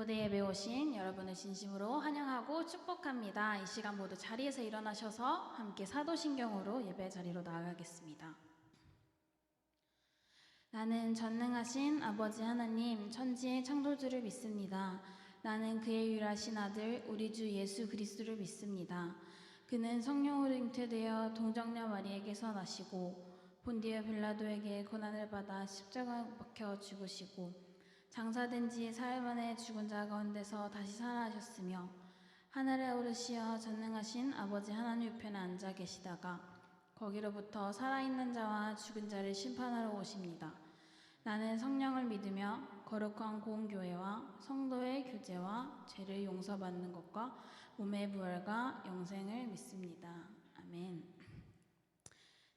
무대 예배 오신 여러분을 진심으로 환영하고 축복합니다. 이 시간 모두 자리에서 일어나셔서 함께 사도신경으로 예배 자리로 나아가겠습니다. 나는 전능하신 아버지 하나님 천지의 창조주를 믿습니다. 나는 그의 유일하신 아들 우리 주 예수 그리스도를 믿습니다. 그는 성령으로 잉태되어 동정녀 마리에게서 나시고 본디오 빌라도에게 고난을 받아 십자가에 박혀 죽으시고 장사된 지 사흘 만에 죽은 자 가운데서 다시 살아나셨으며 하늘에 오르시어 전능하신 아버지 하나님 우편에 앉아 계시다가 거기로부터 살아있는 자와 죽은 자를 심판하러 오십니다. 나는 성령을 믿으며 거룩한 공교회와 성도의 교제와 죄를 용서받는 것과 몸의 부활과 영생을 믿습니다. 아멘.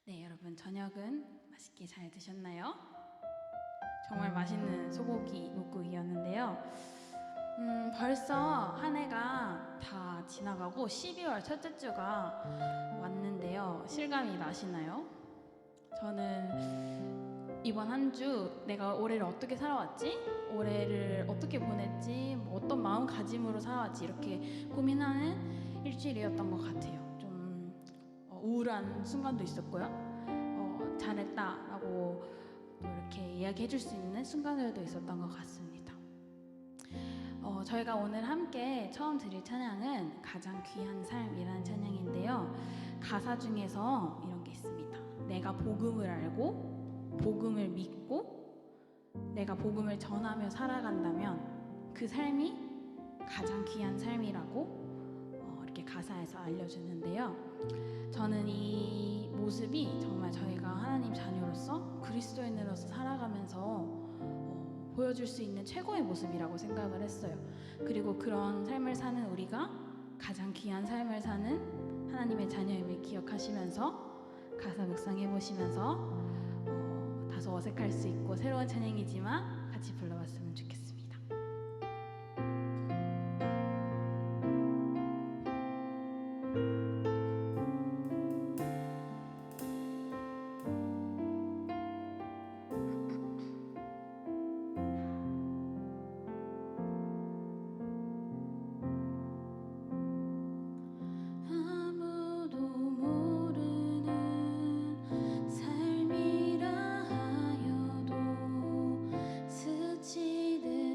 네, 여러분 저녁은 맛있게 잘 드셨나요? 정말 맛있는 소고기 묵국이었는데요. 벌써 한 해가 다 지나가고 12월 첫째 주가 왔는데요. 실감이 나시나요? 저는 이번 한 주 내가 올해를 어떻게 살아왔지? 올해를 어떻게 보냈지? 어떤 마음가짐으로 살아왔지? 이렇게 고민하는 일주일이었던 것 같아요. 좀 우울한 순간도 있었고요. 잘했다라고 또 이렇게 이야기해 줄 수 있는 순간들도 있었던 것 같습니다. 저희가 오늘 함께 처음 드릴 찬양은 가장 귀한 삶이라는 찬양인데요. 가사 중에서 이런 게 있습니다. 내가 복음을 알고 복음을 믿고 내가 복음을 전하며 살아간다면 그 삶이 가장 귀한 삶이라고 이렇게 가사에서 알려주는데요. 저는 이 모습이 정말 저희가 하나님 자녀로서 그리스도인으로서 살아가면서 보여줄 수 있는 최고의 모습이라고 생각을 했어요. 그리고 그런 삶을 사는 우리가 가장 귀한 삶을 사는 하나님의 자녀임을 기억하시면서 가사 묵상해 보시면서 다소 어색할 수 있고 새로운 찬양이지만 같이 불러봤으면 좋겠습니다. 삶이라 하여도 스치듯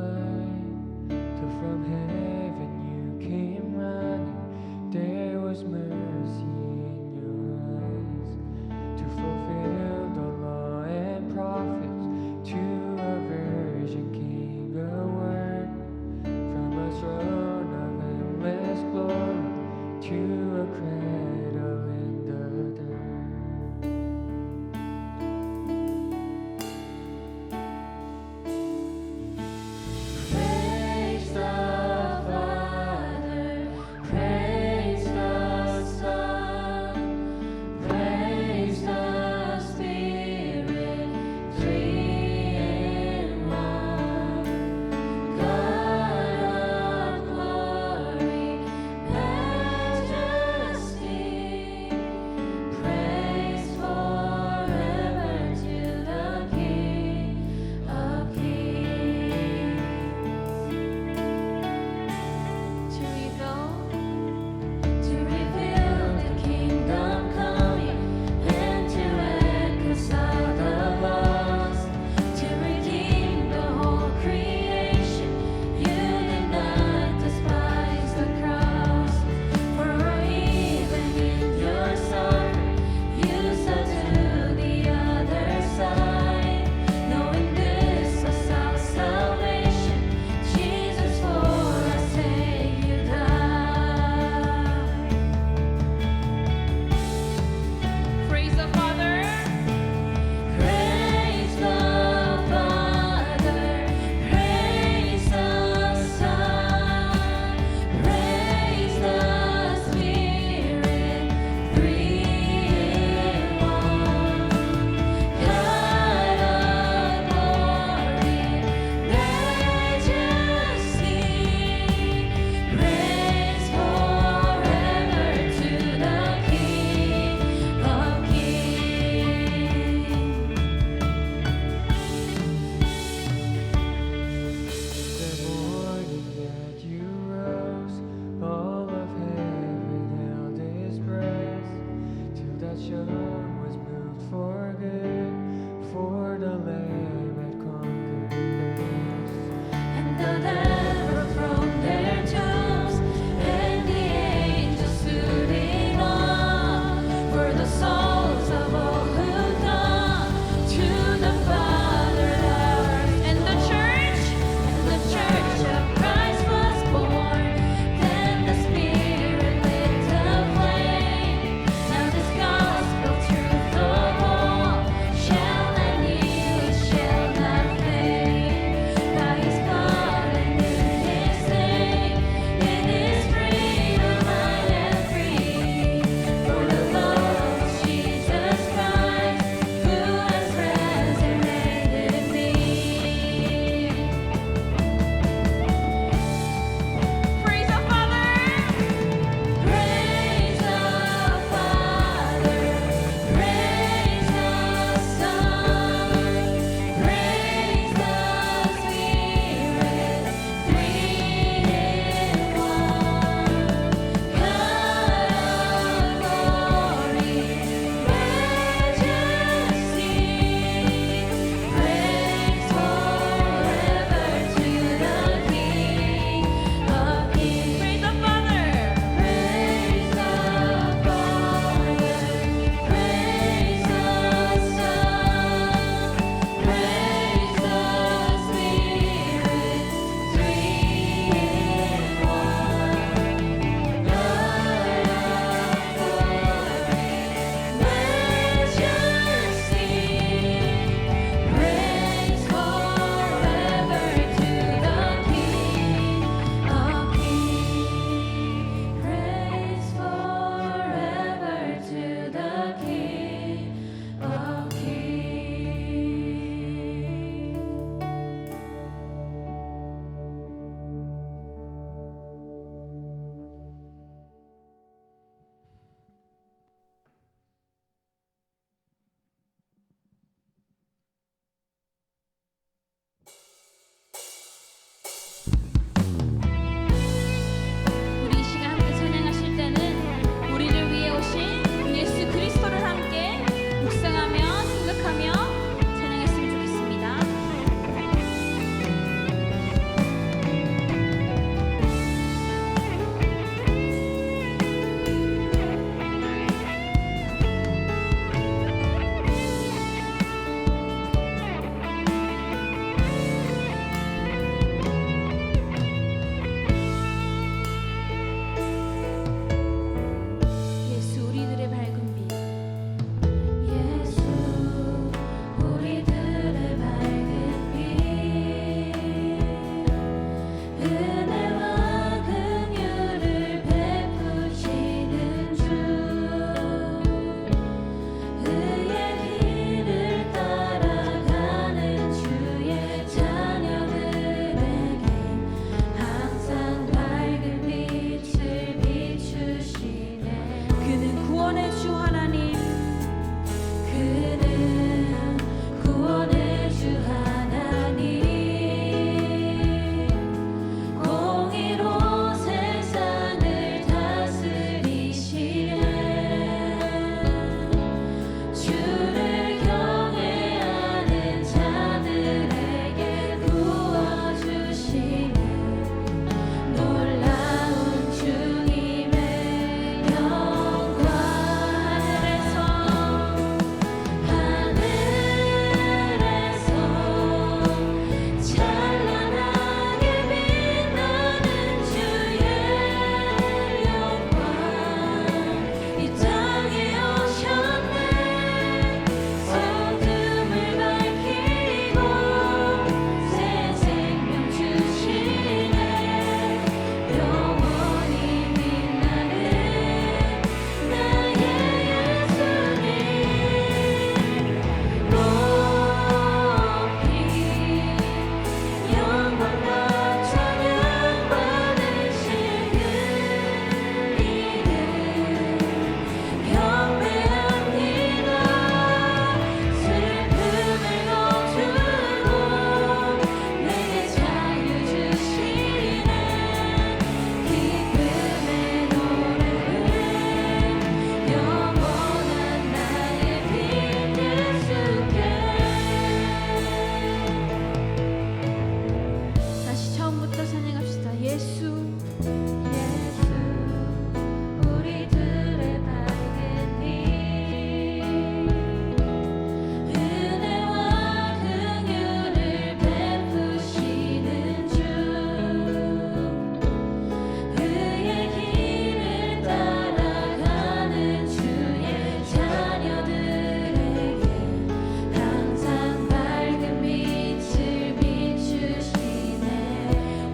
light, till from heaven you came running. There was mercy in your eyes to fulfill the law and prophets. To a virgin came the word from a throne of endless glory to a cradle in the dirt. Praise the Father, praise the Son, praise the Spirit, three in one. God of glory, majesty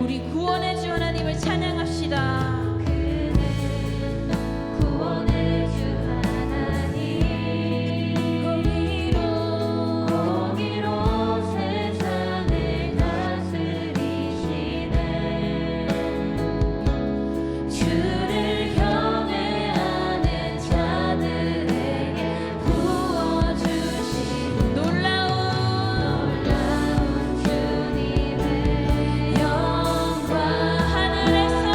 우리 구원의 주 하나님을 찬양합시다. 구원의 주 하나님 공의로 세상을 다스리시네 주를 경외하는 자들에게 부어주신 놀라운 주님의 영광 하늘에서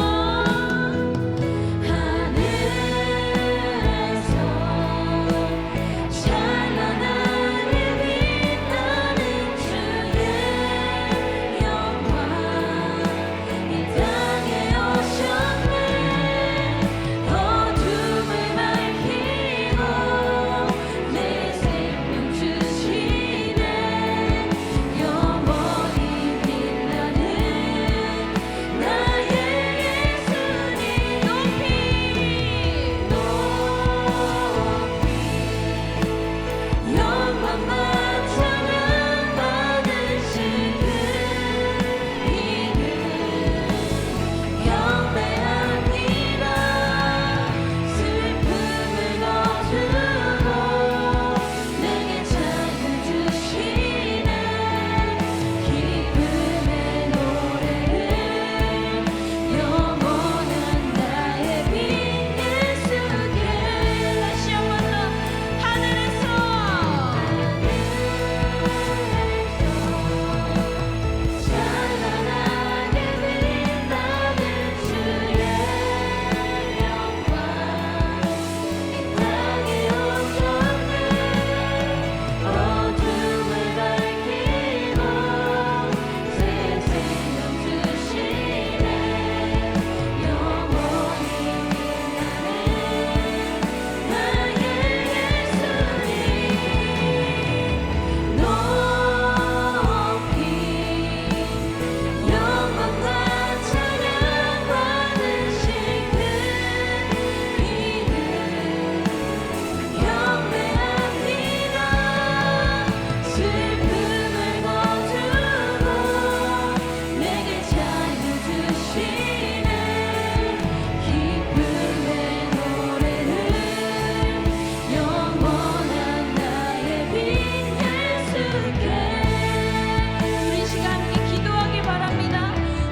찬란하게 빛나는 주의 영광 이 땅에 오셨네 어둠을 밝히고 내 생명 주시네 영원히 빛나는 나의 예수님 높이 영광과 찬양 받으신 그 이름 경배합니다 슬픔을 거두고 내게 찬양 주시네 기쁨의 노래를 영원한 나의 빛 예수께 다시 한 번 더 하늘에서 찬란하게 빛나는 주의 영광 이 땅에 오셨네 어둠을 밝히고 새 생명 주시네 영원히 빛나는 나의 예수님 높이 영광과 찬양 받으신 그 이름 경배합니다 슬픔을 거두고 내게 찬양 주시네 기쁨의 노래를 영원한 나의 빛 예수께 우리 시간 함께 기도하기 바랍니다.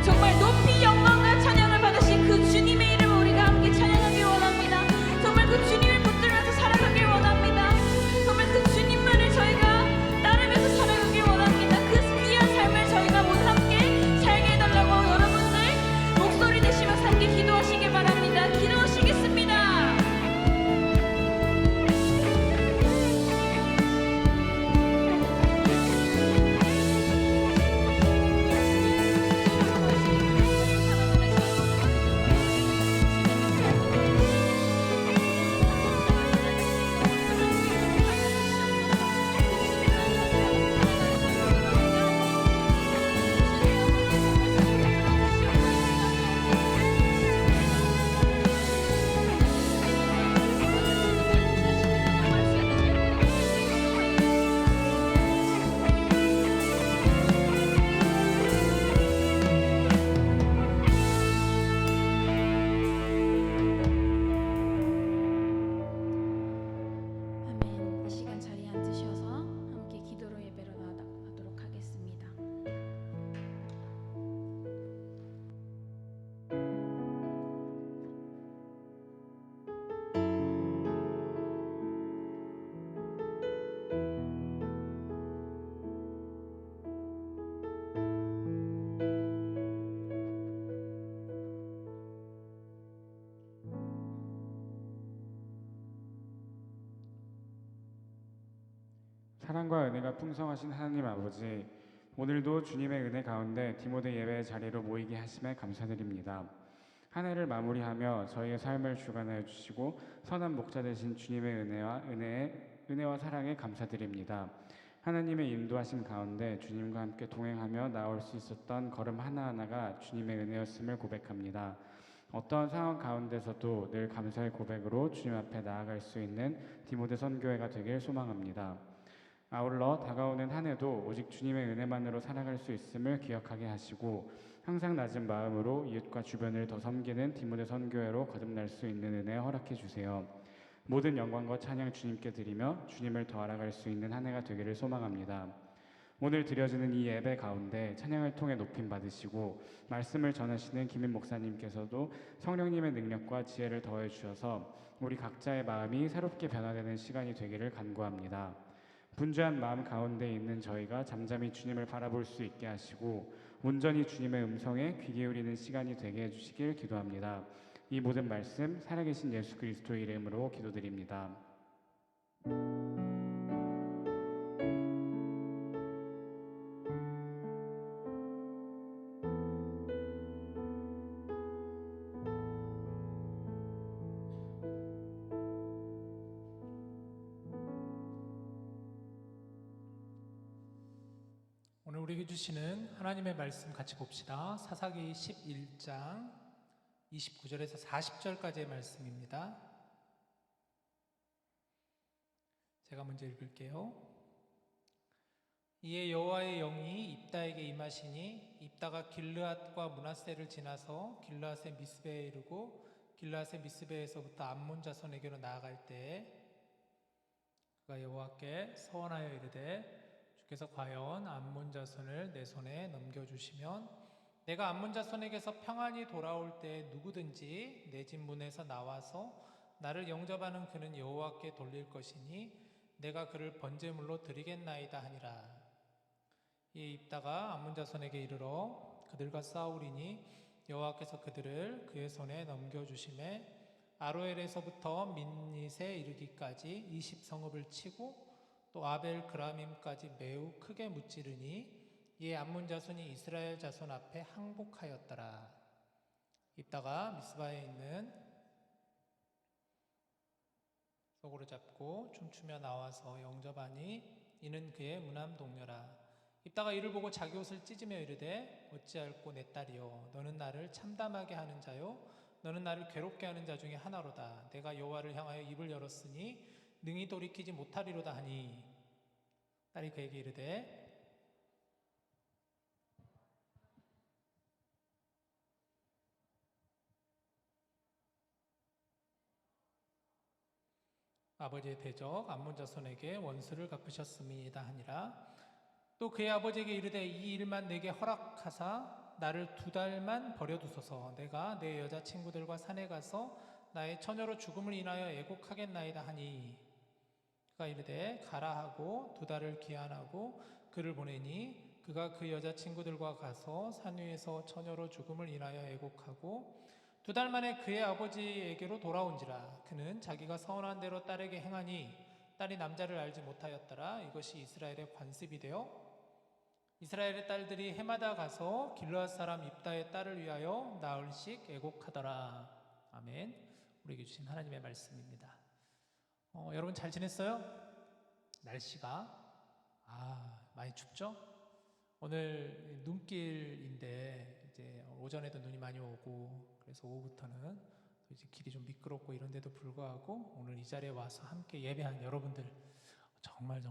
정말 높이 영광과 찬양을 받으신 그 주님의 이름을 우리가 함께 찬양하기 원합니다. 정말 그 주님을 붙들면서 살아가길 원합니다. 정말 그 주님만을 저희가 따르면서 살아가길 원합니다. 그 귀한 삶을 저희가 모두 함께 살게 해달라고 여러분들 목소리 내시면서 함께 기도하시길 바랍니다. 기도하시겠습니다. 아멘. 이 시간 자리에 앉으셔서 함께 기도로 예배로 나가도록 하겠습니다. 사랑과 은혜가 풍성하신 하나님 아버지, 오늘도 주님의 은혜 가운데 디모데 예배의 자리로 모이게 하심에 감사드립니다. 한 해를 마무리하며 저희의 삶을 주관하여 주시고 선한 목자 되신 주님의 은혜와 사랑에 감사드립니다. 하나님의 인도하심 가운데 주님과 함께 동행하며 나올 수 있었던 걸음 하나하나가 주님의 은혜였음을 고백합니다. 어떠한 상황 가운데서도 늘 감사의 고백으로 주님 앞에 나아갈 수 있는 디모데 선교회가 되길 소망합니다. 아울러 다가오는 한 해도 오직 주님의 은혜만으로 살아갈 수 있음을 기억하게 하시고 항상 낮은 마음으로 이웃과 주변을 더 섬기는 디모데 선교회로 거듭날 수 있는 은혜 허락해 주세요. 모든 영광과 찬양 주님께 드리며 주님을 더 알아갈 수 있는 한 해가 되기를 소망합니다. 오늘 드려지는 이 예배 가운데 찬양을 통해 높임 받으시고 말씀을 전하시는 김인 목사님께서도 성령님의 능력과 지혜를 더해 주셔서 우리 각자의 마음이 새롭게 변화되는 시간이 되기를 간구합니다. 분주한 마음 가운데 있는 저희가 잠잠히 주님을 바라볼 수 있게 하시고 온전히 주님의 음성에 귀 기울이는 시간이 되게 해주시길 기도합니다. 이 모든 말씀 살아계신 예수 그리스도의 이름으로 기도드립니다. 오늘 우리에게 주시는 하나님의 말씀 같이 봅시다. 사사기 11장 29절에서 40절까지의 말씀입니다. 제가 먼저 읽을게요. 이에 여호와의 영이 입다에게 임하시니 입다가 길르앗과 므낫세를 지나서 길르앗의 미스베에 이르고 길르앗의 미스베에서부터 암몬 자손에게로 나아갈 때에 그가 여호와께 서원하여 이르되 주께서 과연 암몬 자손을 내 손에 넘겨주시면 내가 암몬 자손에게서 평안히 돌아올 때 누구든지 내 집 문에서 나와서 나를 영접하는 그는 여호와께 돌릴 것이니 내가 그를 번제물로 드리겠나이다 하니라. 이에 입다가 암몬 자손에게 이르러 그들과 싸우리니 여호와께서 그들을 그의 손에 넘겨주심에 아로엘에서부터 민닛에 이르기까지 20성읍을 치고 또 아벨 그라밈까지 매우 크게 무찌르니 이에 암몬 자손이 이스라엘 자손 앞에 항복하였더라. 입다가 미스바에 있는 속으로 잡고 춤추며 나와서 영접하니 이는 그의 무남 동료라. 입다가 이를 보고 자기 옷을 찢으며 이르되 어찌할꼬 내 딸이여 너는 나를 참담하게 하는 자요 너는 나를 괴롭게 하는 자 중에 하나로다. 내가 여호와를 향하여 입을 열었으니 능히 돌이키지 못하리로다 하니 딸이 그에게 이르되 아버지의 대적 암몬 자손에게 원수를 갚으셨음이다 하니라. 또 그의 아버지에게 이르되 이 일만 내게 허락하사 나를 2달만 버려두소서. 내가 내 여자친구들과 산에 가서 나의 처녀로 죽음을 인하여 애곡하겠나이다 하니 그가 이르되 가라 하고 2달을 기한하고 그를 보내니 그가 그 여자친구들과 가서 산 위에서 처녀로 죽음을 인하여 애곡하고 2달 만에 그의 아버지에게로 돌아온지라. 그는 자기가 서원한 대로 딸에게 행하니 딸이 남자를 알지 못하였더라. 이것이 이스라엘의 관습이 되어 이스라엘의 딸들이 해마다 가서 길르앗 사람 입다의 딸을 위하여 나흘씩 애곡하더라. 아멘. 우리에게 주신 하나님의 말씀입니다. 여러분 잘 지냈어요? 날씨가 많이 춥죠? 오늘 눈길인데 이제 오전에도 눈이 많이 오고 그래서 오후부터는 또 이제 길이 좀 미끄럽고 이런데도 불구하고 오늘 이 자리에 와서 함께 예배한 여러분들 정말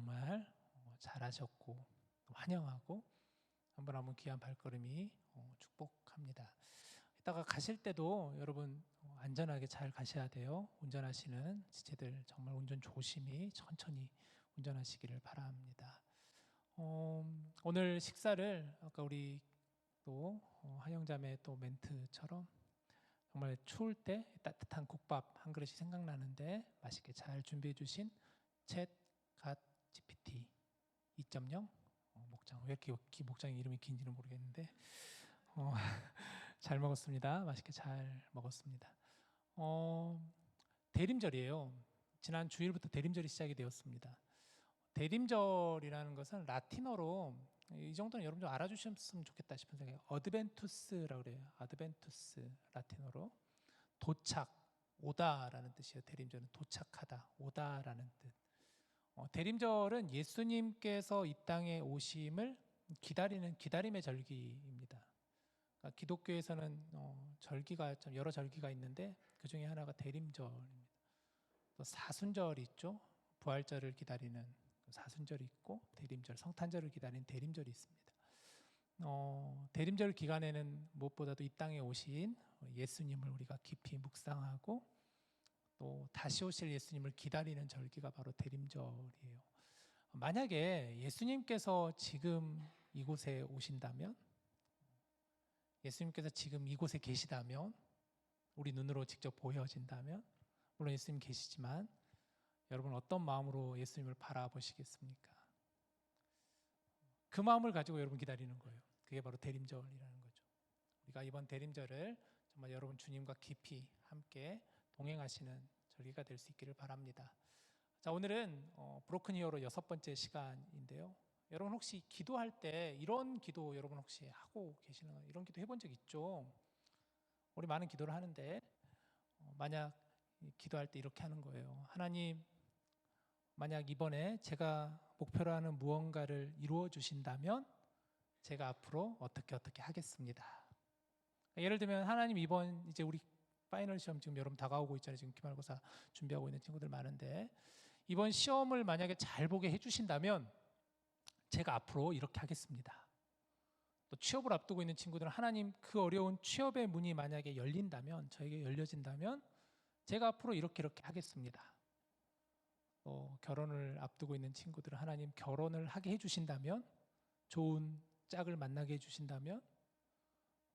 잘하셨고 환영하고 한 번 한 번 귀한 발걸음이 축복합니다. 이따가 가실 때도 여러분 안전하게 잘 가셔야 돼요. 운전하시는 지체들 정말 운전 조심히 천천히 운전하시기를 바랍니다. 오늘 식사를 아까 우리 또 한영자매 또 멘트처럼 정말 추울 때 따뜻한 국밥 한 그릇이 생각나는데 맛있게 잘 준비해 주신 챗 갓 GPT 2.0 목장 왜 이렇게 목장 이름이 긴지는 모르겠는데 잘 먹었습니다. 맛있게 잘 먹었습니다. 대림절이에요. 지난 주일부터 대림절이 시작이 되었습니다. 대림절이라는 것은 라틴어로 이 정도는 여러분 좀 알아주셨으면 좋겠다 싶은 생각이에요. 어드벤투스라고 그래요. 어드벤투스 라틴어로 도착, 오다라는 뜻이에요. 대림절은 도착하다, 오다라는 뜻. 대림절은 예수님께서 이 땅에 오심을 기다리는 기다림의 절기입니다. 그러니까 기독교에서는 절기가 좀 여러 절기가 있는데 그 중에 하나가 대림절입니다. 또 사순절이 있죠. 부활절을 기다리는 사순절이 있고 대림절, 성탄절을 기다리는 대림절이 있습니다. 대림절 기간에는 무엇보다도 이 땅에 오신 예수님을 우리가 깊이 묵상하고 또 다시 오실 예수님을 기다리는 절기가 바로 대림절이에요. 만약에 예수님께서 지금 이곳에 오신다면, 예수님께서 지금 이곳에 계시다면, 우리 눈으로 직접 보여진다면, 물론 예수님 계시지만 여러분 어떤 마음으로 예수님을 바라보시겠습니까? 그 마음을 가지고 여러분 기다리는 거예요. 그게 바로 대림절이라는 거죠. 우리가 이번 대림절을 정말 여러분 주님과 깊이 함께 동행하시는 절기가 될 수 있기를 바랍니다. 자, 오늘은 브로큰 히어로 6번째 시간인데요. 여러분 혹시 기도할 때 이런 기도 여러분 혹시 하고 계시는, 이런 기도 해본 적 있죠? 우리 많은 기도를 하는데 만약 기도할 때 이렇게 하는 거예요. 하나님, 만약 이번에 제가 목표로 하는 무언가를 이루어 주신다면 제가 앞으로 어떻게 하겠습니다. 예를 들면 하나님, 이번 이제 우리 파이널 시험 지금 여러분 다가오고 있잖아요. 지금 기말고사 준비하고 있는 친구들 많은데, 이번 시험을 만약에 잘 보게 해주신다면 제가 앞으로 이렇게 하겠습니다. 또 취업을 앞두고 있는 친구들은 하나님, 그 어려운 취업의 문이 만약에 열린다면, 저에게 열려진다면 제가 앞으로 이렇게 하겠습니다. 또 결혼을 앞두고 있는 친구들은 하나님, 결혼을 하게 해주신다면, 좋은 짝을 만나게 해주신다면,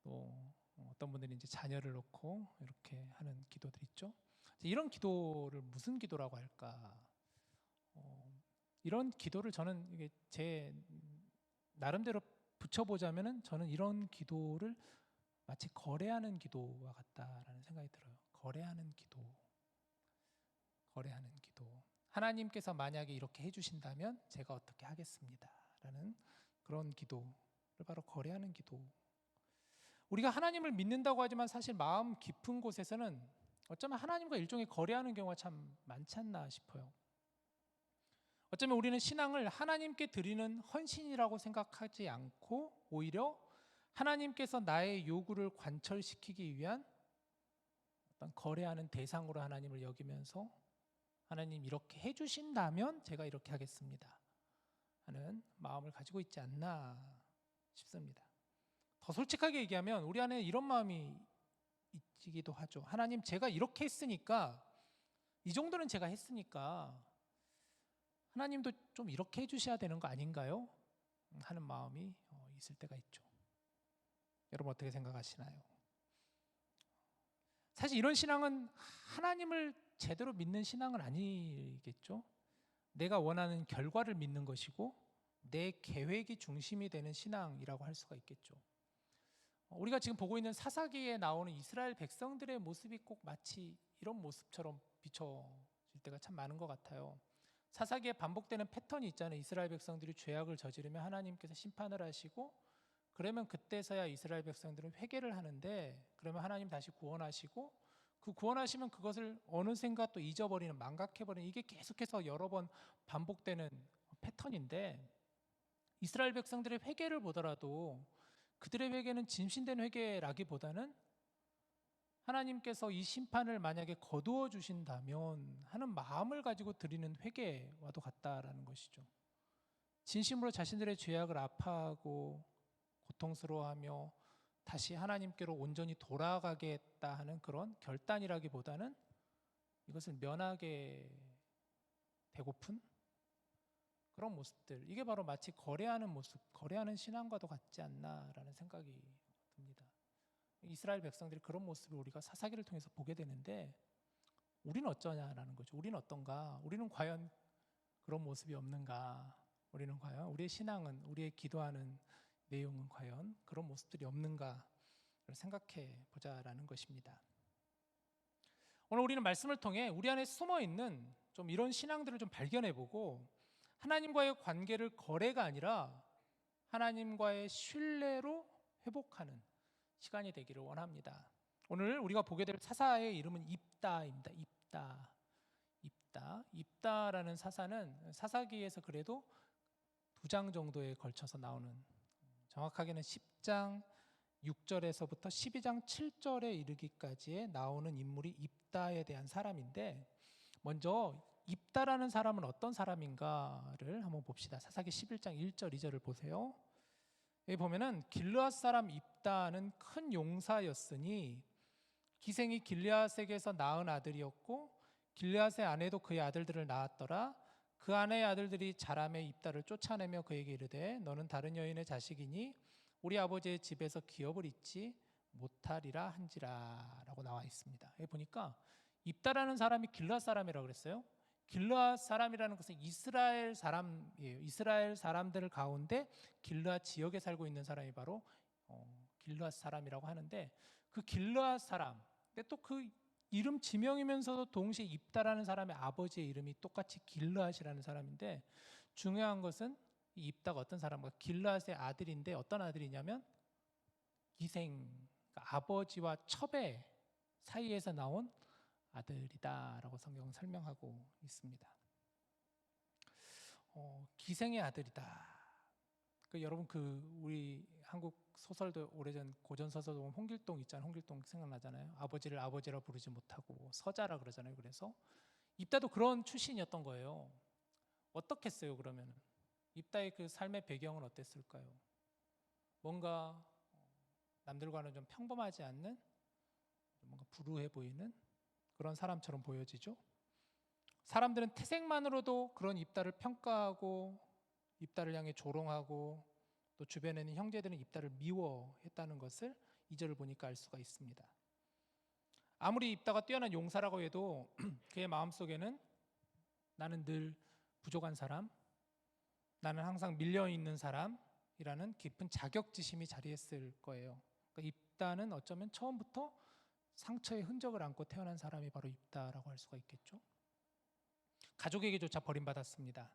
또 어떤 분들이 이제 자녀를 놓고 이렇게 하는 기도들 있죠. 이런 기도를 무슨 기도라고 할까? 이런 기도를 저는 이게 제 나름대로 붙여보자면은, 저는 이런 기도를 마치 거래하는 기도와 같다라는 생각이 들어요. 거래하는 기도. 하나님께서 만약에 이렇게 해주신다면 제가 어떻게 하겠습니다라는 그런 기도를 바로 거래하는 기도. 우리가 하나님을 믿는다고 하지만 사실 마음 깊은 곳에서는 어쩌면 하나님과 일종의 거래하는 경우가 참 많지 않나 싶어요. 어쩌면 우리는 신앙을 하나님께 드리는 헌신이라고 생각하지 않고 오히려 하나님께서 나의 요구를 관철시키기 위한 어떤 거래하는 대상으로 하나님을 여기면서, 하나님 이렇게 해주신다면 제가 이렇게 하겠습니다 하는 마음을 가지고 있지 않나 싶습니다. 더 솔직하게 얘기하면 우리 안에 이런 마음이 있기도 하죠. 하나님, 제가 이렇게 했으니까, 이 정도는 제가 했으니까 하나님도 좀 이렇게 해주셔야 되는 거 아닌가요? 하는 마음이 있을 때가 있죠. 여러분 어떻게 생각하시나요? 사실 이런 신앙은 하나님을 제대로 믿는 신앙은 아니겠죠. 내가 원하는 결과를 믿는 것이고 내 계획이 중심이 되는 신앙이라고 할 수가 있겠죠. 우리가 지금 보고 있는 사사기에 나오는 이스라엘 백성들의 모습이 꼭 마치 이런 모습처럼 비춰질 때가 참 많은 것 같아요. 사사기에 반복되는 패턴이 있잖아요. 이스라엘 백성들이 죄악을 저지르면 하나님께서 심판을 하시고, 그러면 그때서야 이스라엘 백성들은 회개를 하는데, 그러면 하나님 다시 구원하시고, 그 구원하시면 그것을 어느샌가 또 잊어버리는, 망각해버리는, 이게 계속해서 여러 번 반복되는 패턴인데, 이스라엘 백성들의 회개를 보더라도 그들의 회개는 진실된 회개라기보다는 하나님께서 이 심판을 만약에 거두어 주신다면 하는 마음을 가지고 드리는 회개와도 같다라는 것이죠. 진심으로 자신들의 죄악을 아파하고 고통스러워하며 다시 하나님께로 온전히 돌아가겠다 하는 그런 결단이라기보다는 이것을 면하게 되고픈 그런 모습들, 이게 바로 마치 거래하는 모습, 거래하는 신앙과도 같지 않나라는 생각이 듭니다. 이스라엘 백성들이 그런 모습을 우리가 사사기를 통해서 보게 되는데, 우리는 어쩌냐라는 거죠. 우리는 어떤가? 우리는 과연 그런 모습이 없는가? 우리는 과연 우리의 신앙은, 우리의 기도하는 내용은 과연 그런 모습들이 없는가를 생각해 보자라는 것입니다. 오늘 우리는 말씀을 통해 우리 안에 숨어 있는 좀 이런 신앙들을 좀 발견해 보고, 하나님과의 관계를 거래가 아니라 하나님과의 신뢰로 회복하는 시간이 되기를 원합니다. 오늘 우리가 보게 될 사사의 이름은 입다입니다. 입다라는 사사는 사사기에서 그래도 2장 정도에 걸쳐서 나오는, 정확하게는 10장 6절에서부터 12장 7절에 이르기까지에 나오는 인물이 입다에 대한 사람인데, 먼저 입다라는 사람은 어떤 사람인가를 한번 봅시다. 사사기 11장 1절 2절을 보세요. 여기 보면은 길르앗 사람 입다는 큰 용사였으니 기생이 길르앗에게서 낳은 아들이었고 길르앗의 아내도 그의 아들들을 낳았더라. 그 아내의 아들들이 자라매 입다를 쫓아내며 그에게 이르되 너는 다른 여인의 자식이니 우리 아버지의 집에서 기업을 잊지 못하리라 한지라 라고 나와 있습니다. 여기 보니까 입다라는 사람이 길르앗 사람이라고 그랬어요. 길르앗 사람이라는 것은 이스라엘 사람이에요. 이스라엘 사람들 가운데 길르앗 지역에 살고 있는 사람이 바로 길르앗 사람이라고 하는데 그 길르앗 사람, 근데 또 그 이름 지명이면서도 동시에 입다라는 사람의 아버지의 이름이 똑같이 길르앗이라는 사람인데 중요한 것은 이 입다가 어떤 사람과 길르앗의 아들인데 어떤 아들이냐면 기생, 그러니까 아버지와 첩의 사이에서 나온 아들이다라고 성경은 설명하고 있습니다. 기생의 아들이다. 여러분 우리 한국 소설도 오래전 고전 소설도 보면 홍길동 있잖아요. 홍길동 생각나잖아요. 아버지를 아버지라 부르지 못하고 서자라 그러잖아요. 그래서 입다도 그런 출신이었던 거예요. 어떻겠어요? 그러면 입다의 그 삶의 배경은 어땠을까요? 뭔가 남들과는 좀 평범하지 않는 뭔가 불우해 보이는 그런 사람처럼 보여지죠. 사람들은 태생만으로도 그런 입다를 평가하고 입다를 향해 조롱하고 또 주변에 있는 형제들은 입다를 미워했다는 것을 2절을 보니까 알 수가 있습니다. 아무리 입다가 뛰어난 용사라고 해도 그의 마음속에는 나는 늘 부족한 사람, 나는 항상 밀려있는 사람이라는 깊은 자격지심이 자리했을 거예요. 그러니까 입다는 어쩌면 처음부터 상처의 흔적을 안고 태어난 사람이 바로 입다라고 할 수가 있겠죠. 가족에게조차 버림받았습니다.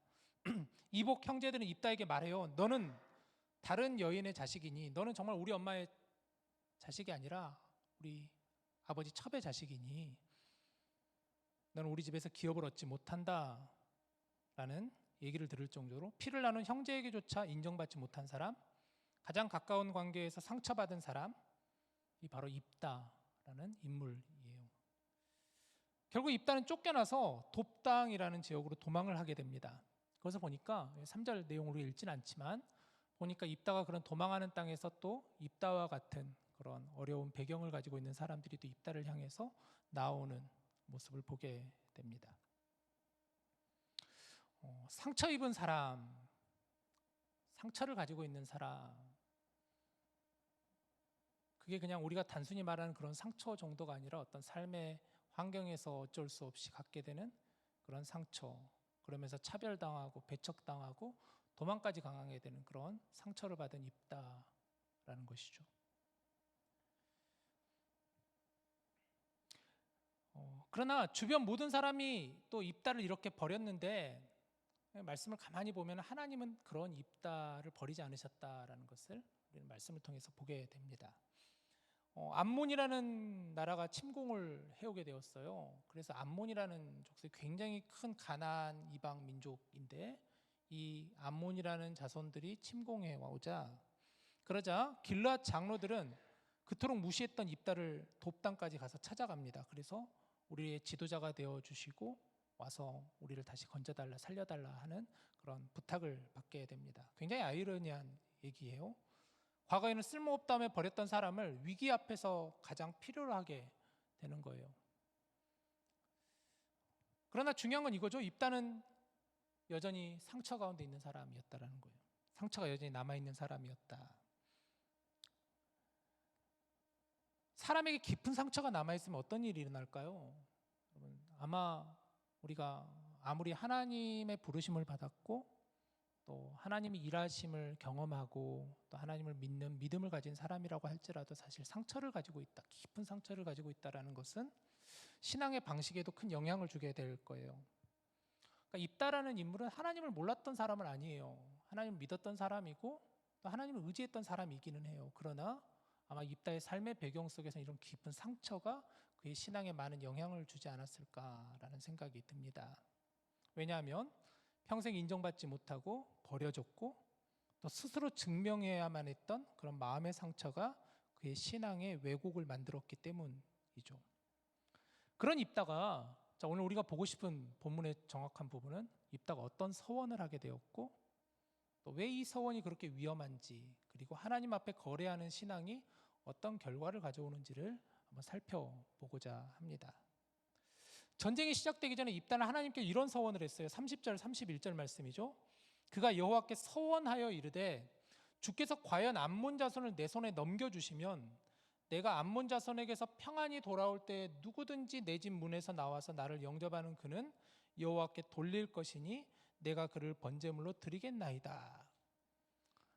이복 형제들은 입다에게 말해요. 너는 다른 여인의 자식이니 너는 정말 우리 엄마의 자식이 아니라 우리 아버지 첩의 자식이니 너는 우리 집에서 기업을 얻지 못한다 라는 얘기를 들을 정도로 피를 나눈 형제에게조차 인정받지 못한 사람, 가장 가까운 관계에서 상처받은 사람이 바로 입다라는 인물이에요. 결국 입다는 쫓겨나서 돕당이라는 지역으로 도망을 하게 됩니다. 그것을 보니까 3절 내용으로 읽진 않지만 보니까 입다가 그런 도망하는 땅에서 또 입다와 같은 그런 어려운 배경을 가지고 있는 사람들이 또 입다를 향해서 나오는 모습을 보게 됩니다. 상처 입은 사람, 상처를 가지고 있는 사람, 그게 그냥 우리가 단순히 말하는 그런 상처 정도가 아니라 어떤 삶의 환경에서 어쩔 수 없이 갖게 되는 그런 상처, 그러면서 차별당하고 배척당하고 도망까지 강하게 되는 그런 상처를 받은 입다라는 것이죠. 그러나 주변 모든 사람이 또 입다를 이렇게 버렸는데 말씀을 가만히 보면 하나님은 그런 입다를 버리지 않으셨다라는 것을 우리는 말씀을 통해서 보게 됩니다. 암몬이라는 나라가 침공을 해오게 되었어요. 그래서 암몬이라는 족속이 굉장히 큰 가나안 이방 민족인데 이 암몬이라는 자손들이 침공해 오자 그러자 길르앗 장로들은 그토록 무시했던 입다를 돕당까지 가서 찾아갑니다. 그래서 우리의 지도자가 되어 주시고 와서 우리를 다시 건져달라 살려달라 하는 그런 부탁을 받게 됩니다. 굉장히 아이러니한 얘기예요. 과거에는 쓸모없다며 버렸던 사람을 위기 앞에서 가장 필요로 하게 되는 거예요. 그러나 중요한 건 이거죠. 입다는 여전히 상처 가운데 있는 사람이었다라는 거예요. 상처가 여전히 남아있는 사람이었다. 사람에게 깊은 상처가 남아있으면 어떤 일이 일어날까요? 여러분, 아마 우리가 아무리 하나님의 부르심을 받았고 또 하나님의 일하심을 경험하고 또 하나님을 믿는 믿음을 가진 사람이라고 할지라도 사실 상처를 가지고 있다, 깊은 상처를 가지고 있다라는 것은 신앙의 방식에도 큰 영향을 주게 될 거예요. 그러니까 입다라는 인물은 하나님을 몰랐던 사람은 아니에요. 하나님을 믿었던 사람이고 또 하나님을 의지했던 사람이기는 해요. 그러나 아마 입다의 삶의 배경 속에서 이런 깊은 상처가 그의 신앙에 많은 영향을 주지 않았을까라는 생각이 듭니다. 왜냐하면 평생 인정받지 못하고 버려졌고 또 스스로 증명해야만 했던 그런 마음의 상처가 그의 신앙의 왜곡을 만들었기 때문이죠. 그런 입다가 오늘 우리가 보고 싶은 본문의 정확한 부분은 입다가 어떤 서원을 하게 되었고 또 왜 이 서원이 그렇게 위험한지, 그리고 하나님 앞에 거래하는 신앙이 어떤 결과를 가져오는지를 한번 살펴보고자 합니다. 전쟁이 시작되기 전에 입단은 하나님께 이런 서원을 했어요. 30절 31절 말씀이죠. 그가 여호와께 서원하여 이르되 주께서 과연 암몬 자손을 내 손에 넘겨주시면 내가 암몬 자손에게서 평안히 돌아올 때 누구든지 내 집 문에서 나와서 나를 영접하는 그는 여호와께 돌릴 것이니 내가 그를 번제물로 드리겠나이다.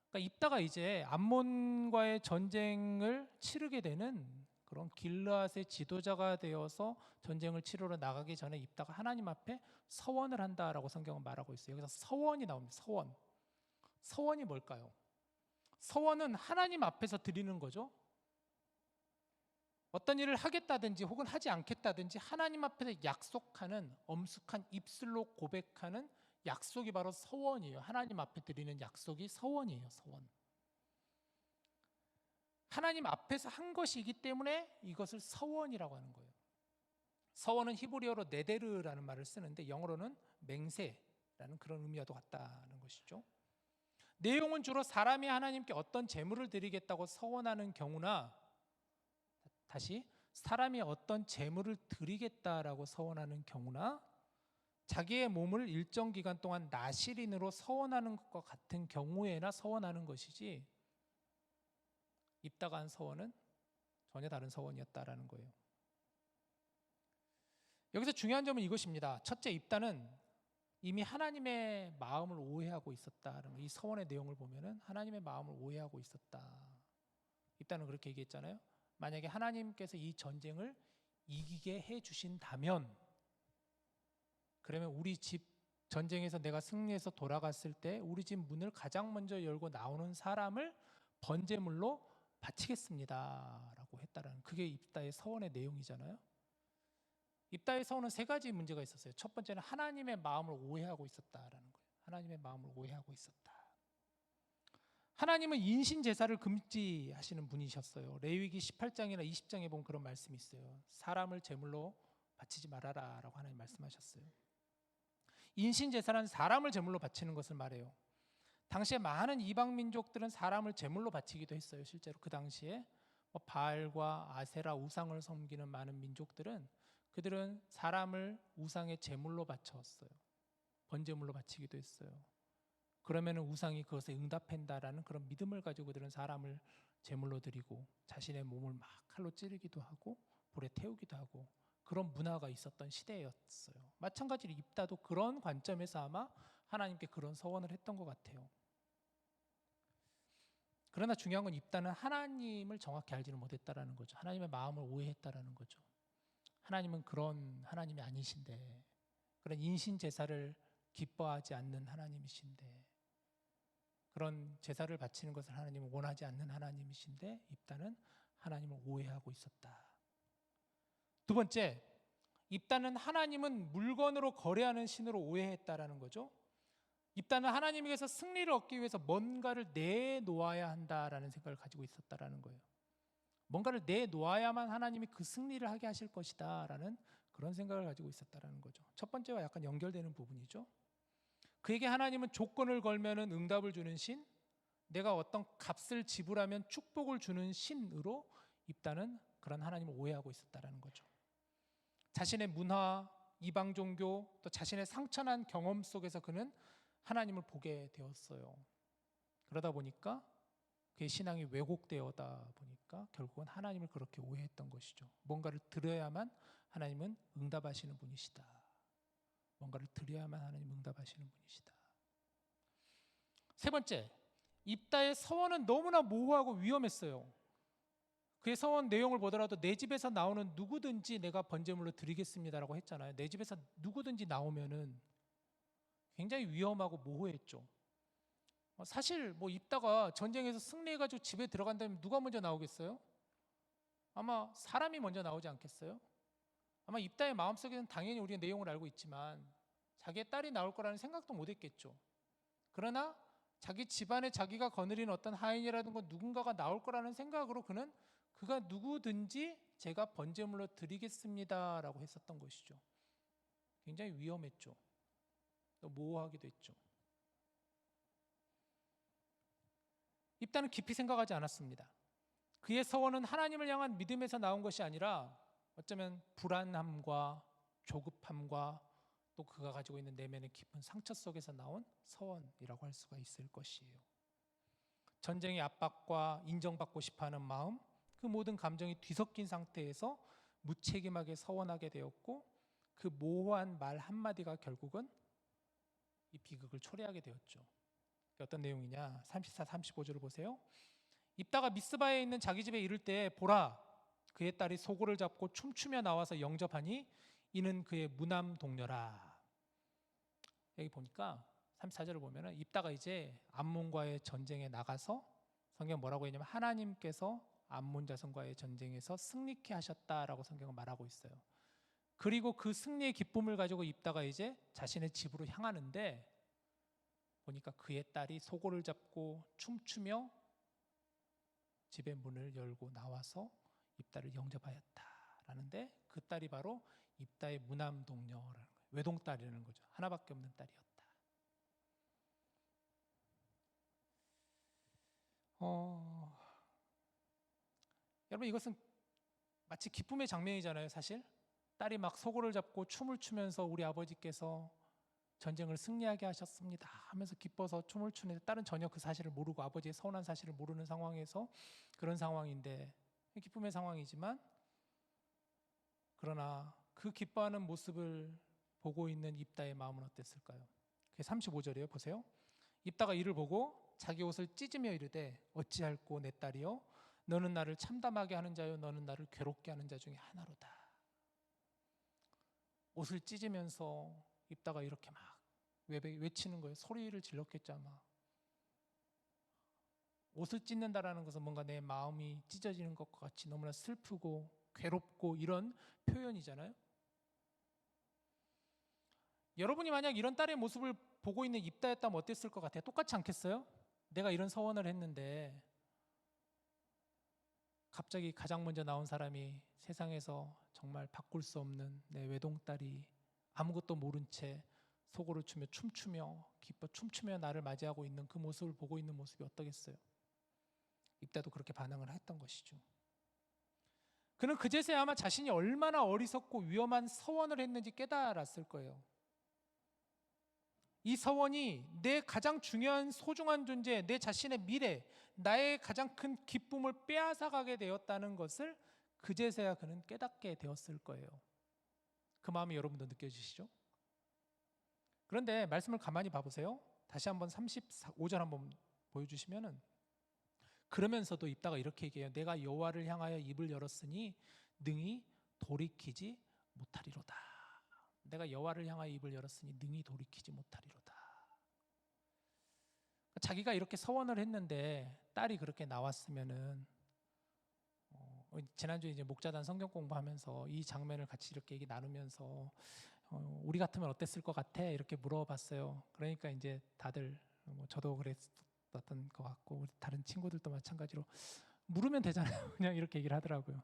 그러니까 입다가 이제 암몬과의 전쟁을 치르게 되는 그런 길르앗의 지도자가 되어서 전쟁을 치르러 나가기 전에 입다가 하나님 앞에 서원을 한다라고 성경은 말하고 있어요. 여기서 서원이 나옵니다. 서원. 서원이 뭘까요? 서원은 하나님 앞에서 드리는 거죠. 어떤 일을 하겠다든지 혹은 하지 않겠다든지 하나님 앞에서 약속하는, 엄숙한 입술로 고백하는 약속이 바로 서원이에요. 하나님 앞에 드리는 약속이 서원이에요. 서원. 하나님 앞에서 한 것이기 때문에 이것을 서원이라고 하는 거예요. 서원은 히브리어로 네데르라는 말을 쓰는데 영어로는 맹세라는 그런 의미와도 같다는 것이죠. 내용은 주로 사람이 하나님께 어떤 제물을 드리겠다고 서원하는 경우나, 다시 사람이 어떤 제물을 드리겠다라고 서원하는 경우나, 자기의 몸을 일정 기간 동안 나실인으로 서원하는 것과 같은 경우에나 서원하는 것이지, 입다가 한 서원은 전혀 다른 서원이었다라는 거예요. 여기서 중요한 점은 이것입니다. 첫째, 입다는 이미 하나님의 마음을 오해하고 있었다는 거. 이 서원의 내용을 보면은 하나님의 마음을 오해하고 있었다. 입다는 그렇게 얘기했잖아요. 만약에 하나님께서 이 전쟁을 이기게 해 주신다면, 그러면 우리 집 전쟁에서 내가 승리해서 돌아갔을 때 우리 집 문을 가장 먼저 열고 나오는 사람을 번제물로 바치겠습니다라고 했다라는, 그게 입다의 서원의 내용이잖아요. 입다의 서원은 세 가지 문제가 있었어요. 첫 번째는 하나님의 마음을 오해하고 있었다라는 거예요. 하나님의 마음을 오해하고 있었다. 하나님은 인신 제사를 금지하시는 분이셨어요. 레위기 18장이나 20장에 보면 그런 말씀이 있어요. 사람을 제물로 바치지 말아라라고 하나님 말씀하셨어요. 인신 제사는 사람을 제물로 바치는 것을 말해요. 당시에 많은 이방 민족들은 사람을 제물로 바치기도 했어요. 실제로 그 당시에 바알과 아세라 우상을 섬기는 많은 민족들은, 그들은 사람을 우상의 제물로 바쳤어요. 번제물로 바치기도 했어요. 그러면 우상이 그것에 응답한다라는 그런 믿음을 가지고 그들은 사람을 제물로 드리고 자신의 몸을 막 칼로 찌르기도 하고 불에 태우기도 하고, 그런 문화가 있었던 시대였어요. 마찬가지로 입다도 그런 관점에서 아마 하나님께 그런 서원을 했던 것 같아요. 그러나 중요한 건 입다는 하나님을 정확히 알지는 못했다라는 거죠. 하나님의 마음을 오해했다라는 거죠. 하나님은 그런 하나님이 아니신데, 그런 인신 제사를 기뻐하지 않는 하나님이신데, 그런 제사를 바치는 것을 하나님은 원하지 않는 하나님이신데 입다는 하나님을 오해하고 있었다. 두 번째, 입다는 하나님은 물건으로 거래하는 신으로 오해했다라는 거죠. 입다는 하나님에게서 승리를 얻기 위해서 뭔가를 내놓아야 한다라는 생각을 가지고 있었다라는 거예요. 뭔가를 내놓아야만 하나님이 그 승리를 하게 하실 것이다라는 그런 생각을 가지고 있었다라는 거죠. 첫 번째와 약간 연결되는 부분이죠. 그에게 하나님은 조건을 걸면은 응답을 주는 신, 내가 어떤 값을 지불하면 축복을 주는 신으로 입다는 그런 하나님을 오해하고 있었다라는 거죠. 자신의 문화, 이방 종교, 또 자신의 상처난 경험 속에서 그는 하나님을 보게 되었어요. 그러다 보니까 그의 신앙이 왜곡되어다 보니까 결국은 하나님을 그렇게 오해했던 것이죠. 뭔가를 드려야만 하나님은 응답하시는 분이시다. 뭔가를 드려야만 하나님 응답하시는 분이시다. 세 번째, 입다의 서원은 너무나 모호하고 위험했어요. 그의 서원 내용을 보더라도 내 집에서 나오는 누구든지 내가 번제물로 드리겠습니다라고 했잖아요. 내 집에서 누구든지 나오면은 굉장히 위험하고 모호했죠. 사실 입다가 전쟁에서 승리해가지고 집에 들어간다면 누가 먼저 나오겠어요? 아마 사람이 먼저 나오지 않겠어요? 아마 입다의 마음속에는 당연히 우리가 내용을 알고 있지만 자기의 딸이 나올 거라는 생각도 못했겠죠. 그러나 자기 집안에 자기가 거느린 어떤 하인이라든가 누군가가 나올 거라는 생각으로 그는 그가 누구든지 제가 번제물로 드리겠습니다라고 했었던 것이죠. 굉장히 위험했죠. 또 모호하기도 했죠. 입다는 깊이 생각하지 않았습니다. 그의 서원은 하나님을 향한 믿음에서 나온 것이 아니라 어쩌면 불안함과 조급함과 또 그가 가지고 있는 내면의 깊은 상처 속에서 나온 서원이라고 할 수가 있을 것이에요. 전쟁의 압박과 인정받고 싶어하는 마음, 그 모든 감정이 뒤섞인 상태에서 무책임하게 서원하게 되었고 그 모호한 말 한마디가 결국은 이 비극을 초래하게 되었죠. 어떤 내용이냐? 34, 35절을 보세요. 입다가 미스바에 있는 자기 집에 이를 때 보라, 그의 딸이 소고를 잡고 춤추며 나와서 영접하니 이는 그의 무남 동료라. 여기 보니까 34절을 보면은 입다가 이제 암몬과의 전쟁에 나가서 성경 뭐라고 했냐면 하나님께서 암몬 자손과의 전쟁에서 승리케 하셨다라고 성경은 말하고 있어요. 그리고 그 승리의 기쁨을 가지고 입다가 이제 자신의 집으로 향하는데 보니까 그의 딸이 소고를 잡고 춤추며 집의 문을 열고 나와서 입다를 영접하였다라는데 그 딸이 바로 입다의 무남 동료라는 거예요. 외동딸이라는 거죠. 하나밖에 없는 딸이었다. 여러분 이것은 마치 기쁨의 장면이잖아요. 사실 딸이 막 소고를 잡고 춤을 추면서 우리 아버지께서 전쟁을 승리하게 하셨습니다 하면서 기뻐서 춤을 추는데 딸은 전혀 그 사실을 모르고 아버지의 서운한 사실을 모르는 상황에서 그런 상황인데 기쁨의 상황이지만 그러나 그 기뻐하는 모습을 보고 있는 입다의 마음은 어땠을까요? 그게 35절이에요. 보세요. 입다가 이를 보고 자기 옷을 찢으며 이르되 어찌할꼬 내 딸이여 너는 나를 참담하게 하는 자요 너는 나를 괴롭게 하는 자 중에 하나로다. 옷을 찢으면서 입다가 이렇게 막 외치는 거예요. 소리를 질렀겠죠 아마. 옷을 찢는다라는 것은 뭔가 내 마음이 찢어지는 것과 같이 너무나 슬프고 괴롭고 이런 표현이잖아요. 여러분이 만약 이런 딸의 모습을 보고 있는 입다였다면 어땠을 것 같아요? 똑같지 않겠어요? 내가 이런 서원을 했는데 갑자기 가장 먼저 나온 사람이 세상에서 정말 바꿀 수 없는 내 외동딸이 아무것도 모른 채 소고를 추며 춤추며 기뻐 춤추며 나를 맞이하고 있는 그 모습을 보고 있는 모습이 어떠겠어요? 입다도 그렇게 반응을 했던 것이죠. 그는 그제서야 아마 자신이 얼마나 어리석고 위험한 서원을 했는지 깨달았을 거예요. 이 서원이 내 가장 중요한 소중한 존재, 내 자신의 미래, 나의 가장 큰 기쁨을 빼앗아가게 되었다는 것을 그제서야 그는 깨닫게 되었을 거예요. 그 마음이 여러분도 느껴지시죠? 그런데 말씀을 가만히 봐보세요. 다시 한번 35절 한번 보여주시면은 그러면서도 입다가 이렇게 얘기해요. 내가 여호와를 향하여 입을 열었으니 능히 돌이키지 못하리로다. 내가 여호와를 향하여 입을 열었으니 능히 돌이키지 못하리로다. 자기가 이렇게 서원을 했는데 딸이 그렇게 나왔으면은 지난주에 이제 목자단 성경 공부하면서 이 장면을 같이 이렇게 얘기 나누면서 우리 같으면 어땠을 것 같아? 이렇게 물어봤어요. 그러니까 이제 다들 저도 그랬었던 것 같고 우리 다른 친구들도 마찬가지로 물으면 되잖아요. 그냥 이렇게 얘기를 하더라고요.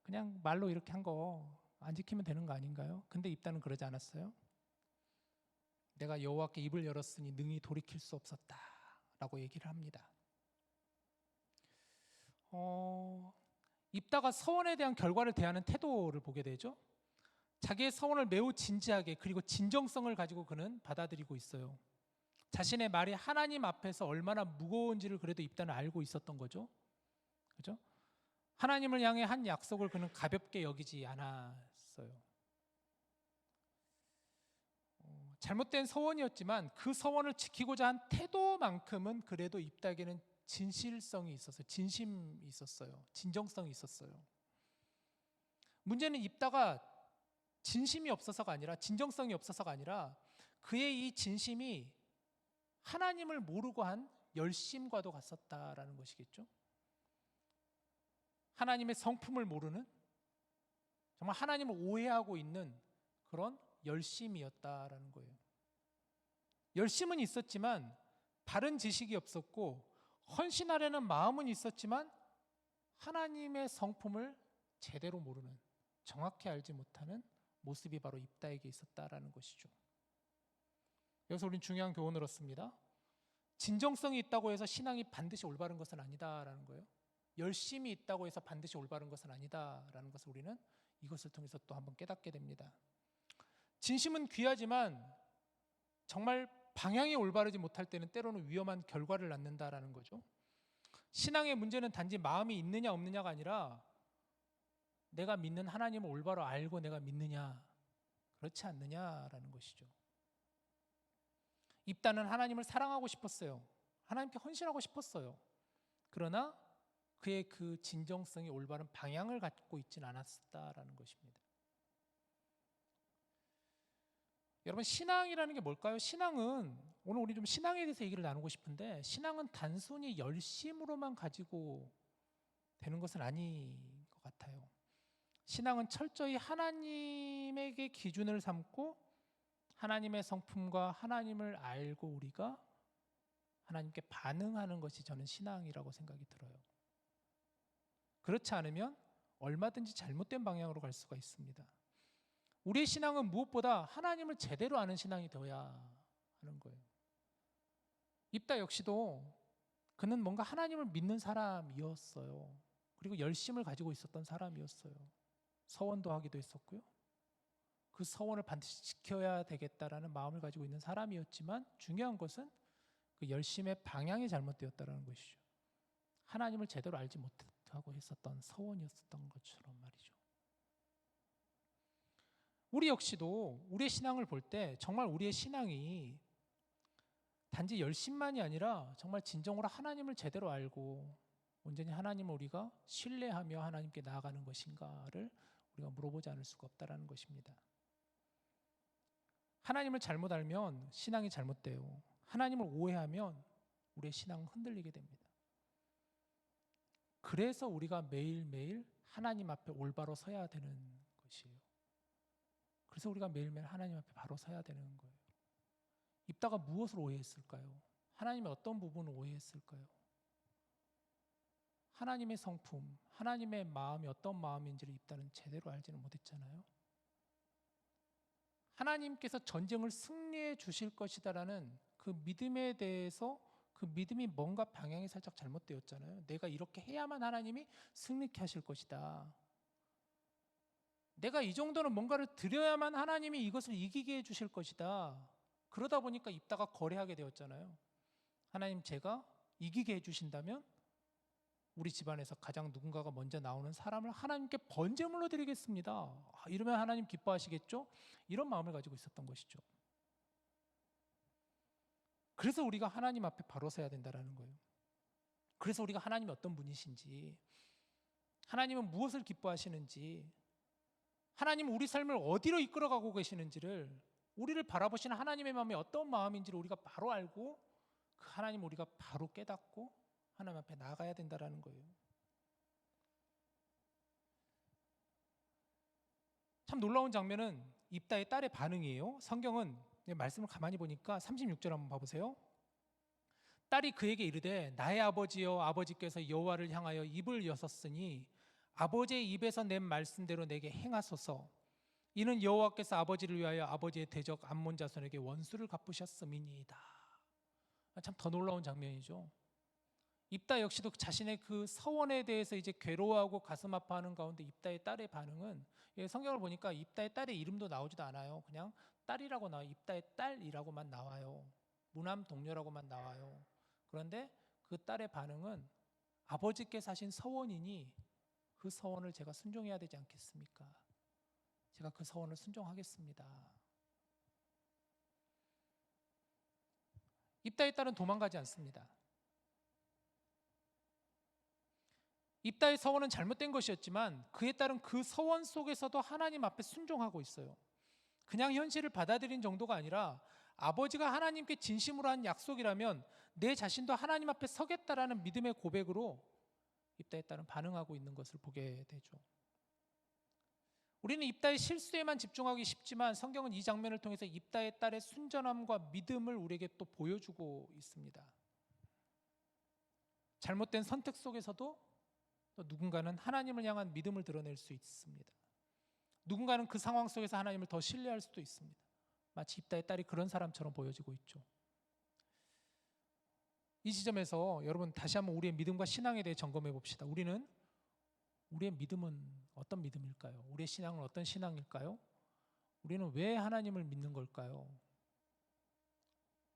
그냥 말로 이렇게 한 거 안 지키면 되는 거 아닌가요? 근데 입다는 그러지 않았어요. 내가 여호와께 입을 열었으니 능히 돌이킬 수 없었다라고 얘기를 합니다. 입다가 서원에 대한 결과를 대하는 태도를 보게 되죠. 자기의 서원을 매우 진지하게 그리고 진정성을 가지고 그는 받아들이고 있어요. 자신의 말이 하나님 앞에서 얼마나 무거운지를 그래도 입다는 알고 있었던 거죠. 그죠? 하나님을 향해 한 약속을 그는 가볍게 여기지 않았어요. 잘못된 서원이었지만 그 서원을 지키고자 한 태도만큼은 그래도 입다에게는 진실성이 있었어요. 진심이 있었어요. 진정성이 있었어요. 문제는 입다가 진심이 없어서가 아니라 진정성이 없어서가 아니라 그의 이 진심이 하나님을 모르고 한 열심과도 같았다라는 것이겠죠. 하나님의 성품을 모르는 정말 하나님을 오해하고 있는 그런 열심이었다라는 거예요. 열심은 있었지만 바른 지식이 없었고 헌신하려는 마음은 있었지만 하나님의 성품을 제대로 모르는 정확히 알지 못하는 모습이 바로 입다에게 있었다라는 것이죠. 여기서 우리는 중요한 교훈을 얻습니다. 진정성이 있다고 해서 신앙이 반드시 올바른 것은 아니다라는 거예요. 열심이 있다고 해서 반드시 올바른 것은 아니다라는 것을 우리는 이것을 통해서 또 한번 깨닫게 됩니다. 진심은 귀하지만 정말 방향이 올바르지 못할 때는 때로는 위험한 결과를 낳는다라는 거죠. 신앙의 문제는 단지 마음이 있느냐 없느냐가 아니라 내가 믿는 하나님을 올바로 알고 내가 믿느냐 그렇지 않느냐라는 것이죠. 입다는 하나님을 사랑하고 싶었어요. 하나님께 헌신하고 싶었어요. 그러나 그의 그 진정성이 올바른 방향을 갖고 있지는 않았다라는 것입니다. 여러분, 신앙이라는 게 뭘까요? 신앙은, 오늘 우리 좀 신앙에 대해서 얘기를 나누고 싶은데, 신앙은 단순히 열심으로만 가지고 되는 것은 아닌 것 같아요. 신앙은 철저히 하나님에게 기준을 삼고 하나님의 성품과 하나님을 알고 우리가 하나님께 반응하는 것이 저는 신앙이라고 생각이 들어요. 그렇지 않으면 얼마든지 잘못된 방향으로 갈 수가 있습니다. 우리의 신앙은 무엇보다 하나님을 제대로 아는 신앙이 되어야 하는 거예요. 입다 역시도 그는 뭔가 하나님을 믿는 사람이었어요. 그리고 열심을 가지고 있었던 사람이었어요. 서원도 하기도 했었고요. 그 서원을 반드시 지켜야 되겠다라는 마음을 가지고 있는 사람이었지만 중요한 것은 그 열심의 방향이 잘못되었다는 것이죠. 하나님을 제대로 알지 못하고 했었던 서원이었던 것처럼 말이죠. 우리 역시도 우리의 신앙을 볼 때 정말 우리의 신앙이 단지 열심만이 아니라 정말 진정으로 하나님을 제대로 알고 온전히 하나님을 우리가 신뢰하며 하나님께 나아가는 것인가를 우리가 물어보지 않을 수가 없다라는 것입니다. 하나님을 잘못 알면 신앙이 잘못돼요. 하나님을 오해하면 우리의 신앙은 흔들리게 됩니다. 그래서 우리가 매일매일 하나님 앞에 올바로 서야 되는 것이에요. 그래서 우리가 매일매일 하나님 앞에 바로 서야 되는 거예요. 입다가 무엇을 오해했을까요? 하나님의 어떤 부분을 오해했을까요? 하나님의 성품, 하나님의 마음이 어떤 마음인지를 입다는 제대로 알지는 못했잖아요. 하나님께서 전쟁을 승리해 주실 것이다라는 그 믿음에 대해서 그 믿음이 뭔가 방향이 살짝 잘못되었잖아요. 내가 이렇게 해야만 하나님이 승리케 하실 것이다. 내가 이 정도는 뭔가를 드려야만 하나님이 이것을 이기게 해주실 것이다. 그러다 보니까 입다가 거래하게 되었잖아요. 하나님, 제가 이기게 해주신다면 우리 집안에서 가장 누군가가 먼저 나오는 사람을 하나님께 번제물로 드리겠습니다. 이러면 하나님 기뻐하시겠죠? 이런 마음을 가지고 있었던 것이죠. 그래서 우리가 하나님 앞에 바로 서야 된다는 거예요. 그래서 우리가 하나님이 어떤 분이신지, 하나님은 무엇을 기뻐하시는지, 하나님은 우리 삶을 어디로 이끌어가고 계시는지를, 우리를 바라보시는 하나님의 마음이 어떤 마음인지를 우리가 바로 알고 그 하나님을 우리가 바로 깨닫고 하나님 앞에 나가야 된다는 거예요. 참 놀라운 장면은 입다의 딸의 반응이에요. 성경은 말씀을 가만히 보니까 36절 한번 봐보세요. 딸이 그에게 이르되 나의 아버지여, 아버지께서 여호와를 향하여 입을 여섰으니 아버지의 입에서 낸 말씀대로 내게 행하소서. 이는 여호와께서 아버지를 위하여 아버지의 대적 암몬 자손에게 원수를 갚으셨음이니이다. 참 더 놀라운 장면이죠. 입다 역시도 자신의 그 서원에 대해서 이제 괴로워하고 가슴 아파하는 가운데 입다의 딸의 반응은, 성경을 보니까 입다의 딸의 이름도 나오지도 않아요. 그냥 딸이라고 나와요. 입다의 딸이라고만 나와요. 무남 동료라고만 나와요. 그런데 그 딸의 반응은 아버지께서 하신 서원이니 그 서원을 제가 순종해야 되지 않겠습니까? 제가 그 서원을 순종하겠습니다. 입다의 딸은 도망가지 않습니다. 입다의 서원은 잘못된 것이었지만 그의 딸은 그 서원 속에서도 하나님 앞에 순종하고 있어요. 그냥 현실을 받아들인 정도가 아니라 아버지가 하나님께 진심으로 한 약속이라면 내 자신도 하나님 앞에 서겠다라는 믿음의 고백으로 입다의 딸은 반응하고 있는 것을 보게 되죠. 우리는 입다의 실수에만 집중하기 쉽지만 성경은 이 장면을 통해서 입다의 딸의 순전함과 믿음을 우리에게 또 보여주고 있습니다. 잘못된 선택 속에서도 또 누군가는 하나님을 향한 믿음을 드러낼 수 있습니다. 누군가는 그 상황 속에서 하나님을 더 신뢰할 수도 있습니다. 마치 입다의 딸이 그런 사람처럼 보여지고 있죠. 이 지점에서 여러분 다시 한번 우리의 믿음과 신앙에 대해 점검해 봅시다. 우리의 믿음은 어떤 믿음일까요? 우리의 신앙은 어떤 신앙일까요? 우리는 왜 하나님을 믿는 걸까요?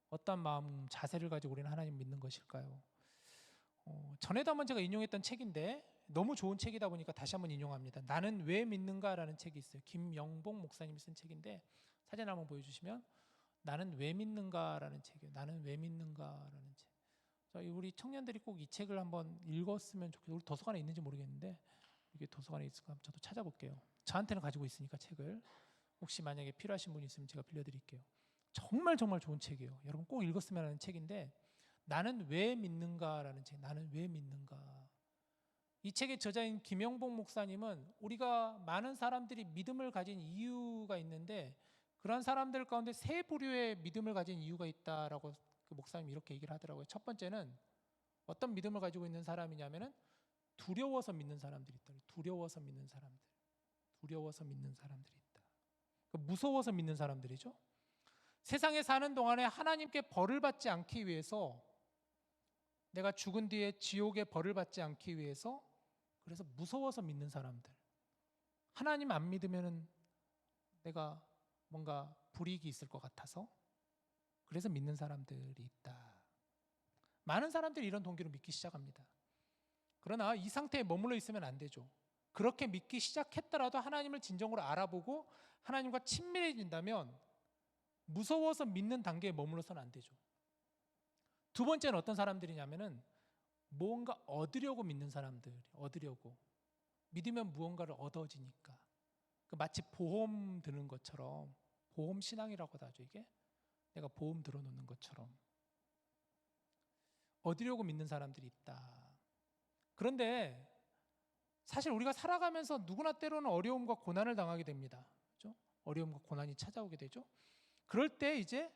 어떤 마음, 자세를 가지고 우리는 하나님을 믿는 것일까요? 전에도 한번 제가 인용했던 책인데 너무 좋은 책이다 보니까 다시 한번 인용합니다. 나는 왜 믿는가라는 책이 있어요. 김영봉 목사님이 쓴 책인데 사진 한번 보여주시면 나는 왜 믿는가라는 책이에요. 나는 왜 믿는가라는 책. 우리 청년들이 꼭 이 책을 한번 읽었으면 좋겠어요. 우리 도서관에 있는지 모르겠는데 이게 도서관에 있을까 한번 저도 찾아볼게요. 저한테는 가지고 있으니까 책을 혹시 만약에 필요하신 분이 있으면 제가 빌려드릴게요. 정말 좋은 책이에요. 여러분 꼭 읽었으면 하는 책인데 나는 왜 믿는가라는 책. 나는 왜 믿는가. 이 책의 저자인 김영봉 목사님은 우리가 많은 사람들이 믿음을 가진 이유가 있는데 그런 사람들 가운데 세 부류의 믿음을 가진 이유가 있다라고 그 목사님이 이렇게 얘기를 하더라고요. 첫 번째는 어떤 믿음을 가지고 있는 사람이냐면은 두려워서 믿는 사람들이 있다. 두려워서 믿는 사람들. 두려워서 믿는 사람들이 있다. 무서워서 믿는 사람들이죠. 세상에 사는 동안에 하나님께 벌을 받지 않기 위해서 내가 죽은 뒤에 지옥의 벌을 받지 않기 위해서 그래서 무서워서 믿는 사람들. 하나님 안 믿으면은 내가 뭔가 불이익이 있을 것 같아서 그래서 믿는 사람들이 있다. 많은 사람들이 이런 동기로 믿기 시작합니다. 그러나 이 상태에 머물러 있으면 안 되죠. 그렇게 믿기 시작했더라도 하나님을 진정으로 알아보고 하나님과 친밀해진다면 무서워서 믿는 단계에 머물러서는 안 되죠. 두 번째는 어떤 사람들이냐면은 뭔가 얻으려고 믿는 사람들. 얻으려고. 믿으면 무언가를 얻어지니까. 마치 보험 드는 것처럼 보험 신앙이라고도 하죠. 이게 내가 보험 들어놓는 것처럼 얻으려고 믿는 사람들이 있다. 그런데 사실 우리가 살아가면서 누구나 때로는 어려움과 고난을 당하게 됩니다. 그렇죠? 어려움과 고난이 찾아오게 되죠. 그럴 때 이제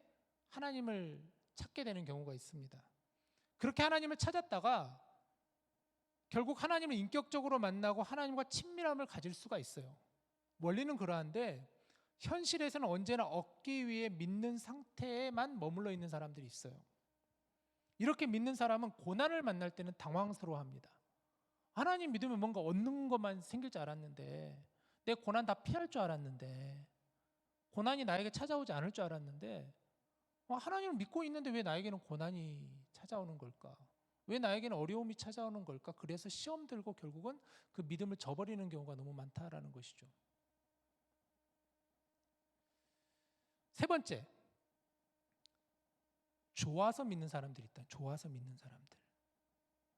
하나님을 찾게 되는 경우가 있습니다. 그렇게 하나님을 찾았다가 결국 하나님을 인격적으로 만나고 하나님과 친밀함을 가질 수가 있어요. 원리는 그러한데 현실에서는 언제나 얻기 위해 믿는 상태에만 머물러 있는 사람들이 있어요. 이렇게 믿는 사람은 고난을 만날 때는 당황스러워합니다. 하나님 믿으면 뭔가 얻는 것만 생길 줄 알았는데 내 고난 다 피할 줄 알았는데 고난이 나에게 찾아오지 않을 줄 알았는데 하나님을 믿고 있는데 왜 나에게는 고난이 찾아오는 걸까? 왜 나에게는 어려움이 찾아오는 걸까? 그래서 시험 들고 결국은 그 믿음을 저버리는 경우가 너무 많다라는 것이죠. 세 번째, 좋아서 믿는 사람들이 있다. 좋아서 믿는 사람들.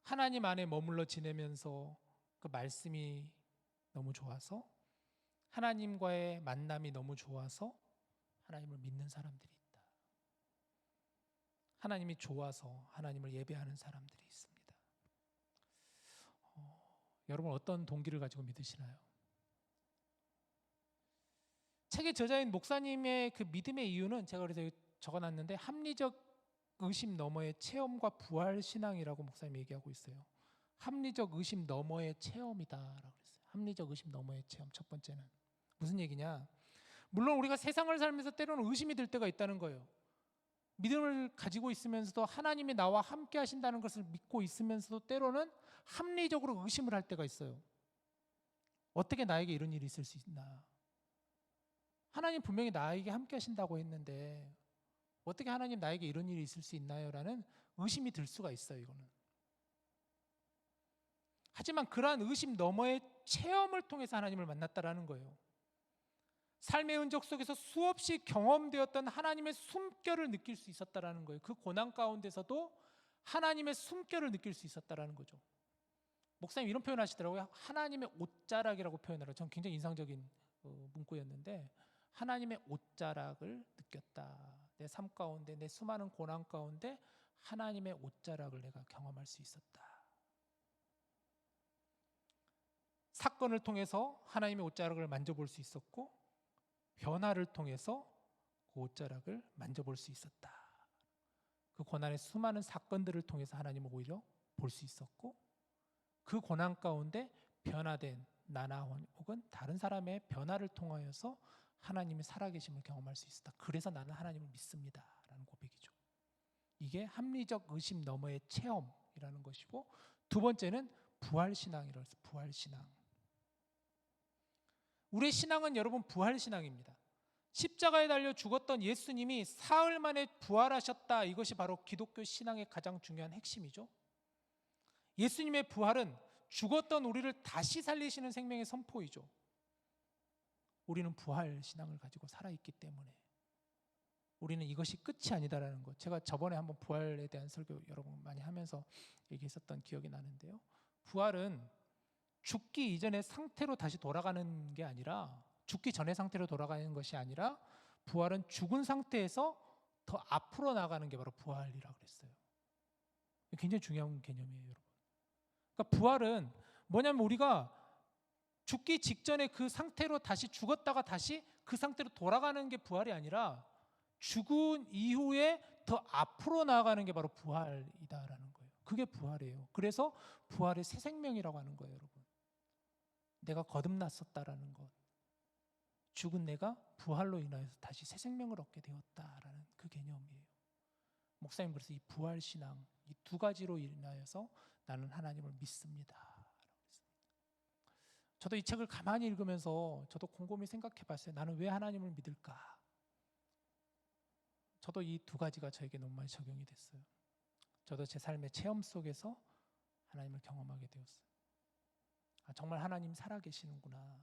하나님 안에 머물러 지내면서 그 말씀이 너무 좋아서 하나님과의 만남이 너무 좋아서 하나님을 믿는 사람들이 있다. 하나님이 좋아서 하나님을 예배하는 사람들이 있습니다. 여러분 어떤 동기를 가지고 믿으시나요? 책의 저자인 목사님의 그 믿음의 이유는 제가 그래서 적어놨는데 합리적 의심 너머의 체험과 부활 신앙이라고 목사님이 얘기하고 있어요. 합리적 의심 너머의 체험이다라고 그랬어요. 합리적 의심 너머의 체험. 첫 번째는 무슨 얘기냐? 물론 우리가 세상을 살면서 때로는 의심이 들 때가 있다는 거예요. 믿음을 가지고 있으면서도 하나님이 나와 함께 하신다는 것을 믿고 있으면서도 때로는 합리적으로 의심을 할 때가 있어요. 어떻게 나에게 이런 일이 있을 수 있나? 하나님 분명히 나에게 함께 하신다고 했는데 어떻게 하나님 나에게 이런 일이 있을 수 있나요? 라는 의심이 들 수가 있어요. 이거는. 하지만 그러한 의심 너머의 체험을 통해서 하나님을 만났다라는 거예요. 삶의 흔적 속에서 수없이 경험되었던 하나님의 숨결을 느낄 수 있었다라는 거예요. 그 고난 가운데서도 하나님의 숨결을 느낄 수 있었다라는 거죠. 목사님 이런 표현 하시더라고요. 하나님의 옷자락이라고 표현하라고. 전 굉장히 인상적인 문구였는데 하나님의 옷자락을 느꼈다. 내 삶 가운데 내 수많은 고난 가운데 하나님의 옷자락을 내가 경험할 수 있었다. 사건을 통해서 하나님의 옷자락을 만져볼 수 있었고 변화를 통해서 그 옷자락을 만져볼 수 있었다. 그 고난의 수많은 사건들을 통해서 하나님을 오히려 볼 수 있었고 그 고난 가운데 변화된 나나 혹은 다른 사람의 변화를 통하여서 하나님의 살아계심을 경험할 수 있었다. 그래서 나는 하나님을 믿습니다 라는 고백이죠. 이게 합리적 의심 너머의 체험이라는 것이고, 두 번째는 부활신앙이라고 해서 부활신앙. 우리의 신앙은 여러분 부활신앙입니다. 십자가에 달려 죽었던 예수님이 사흘 만에 부활하셨다. 이것이 바로 기독교 신앙의 가장 중요한 핵심이죠. 예수님의 부활은 죽었던 우리를 다시 살리시는 생명의 선포이죠. 우리는 부활 신앙을 가지고 살아있기 때문에 우리는 이것이 끝이 아니다라는 것. 제가 저번에 한번 부활에 대한 설교 여러분 많이 하면서 얘기했었던 기억이 나는데요. 부활은 죽기 이전의 상태로 다시 돌아가는 게 아니라, 죽기 전의 상태로 돌아가는 것이 아니라, 부활은 죽은 상태에서 더 앞으로 나가는 게 바로 부활이라고 그랬어요. 굉장히 중요한 개념이에요, 여러분. 그러니까 부활은 뭐냐면 우리가 죽기 직전에 그 상태로 다시 죽었다가 다시 그 상태로 돌아가는 게 부활이 아니라, 죽은 이후에 더 앞으로 나아가는 게 바로 부활이다라는 거예요. 그게 부활이에요. 그래서 부활의 새 생명이라고 하는 거예요, 여러분. 내가 거듭났었다라는 것. 죽은 내가 부활로 인하여서 다시 새 생명을 얻게 되었다라는 그 개념이에요. 목사님 그래서 이 부활 신앙, 이 두 가지로 인하여서 나는 하나님을 믿습니다. 저도 이 책을 가만히 읽으면서 저도 곰곰이 생각해 봤어요. 나는 왜 하나님을 믿을까? 저도 이 두 가지가 저에게 너무 많이 적용이 됐어요. 저도 제 삶의 체험 속에서 하나님을 경험하게 되었어요. 정말 하나님 살아계시는구나.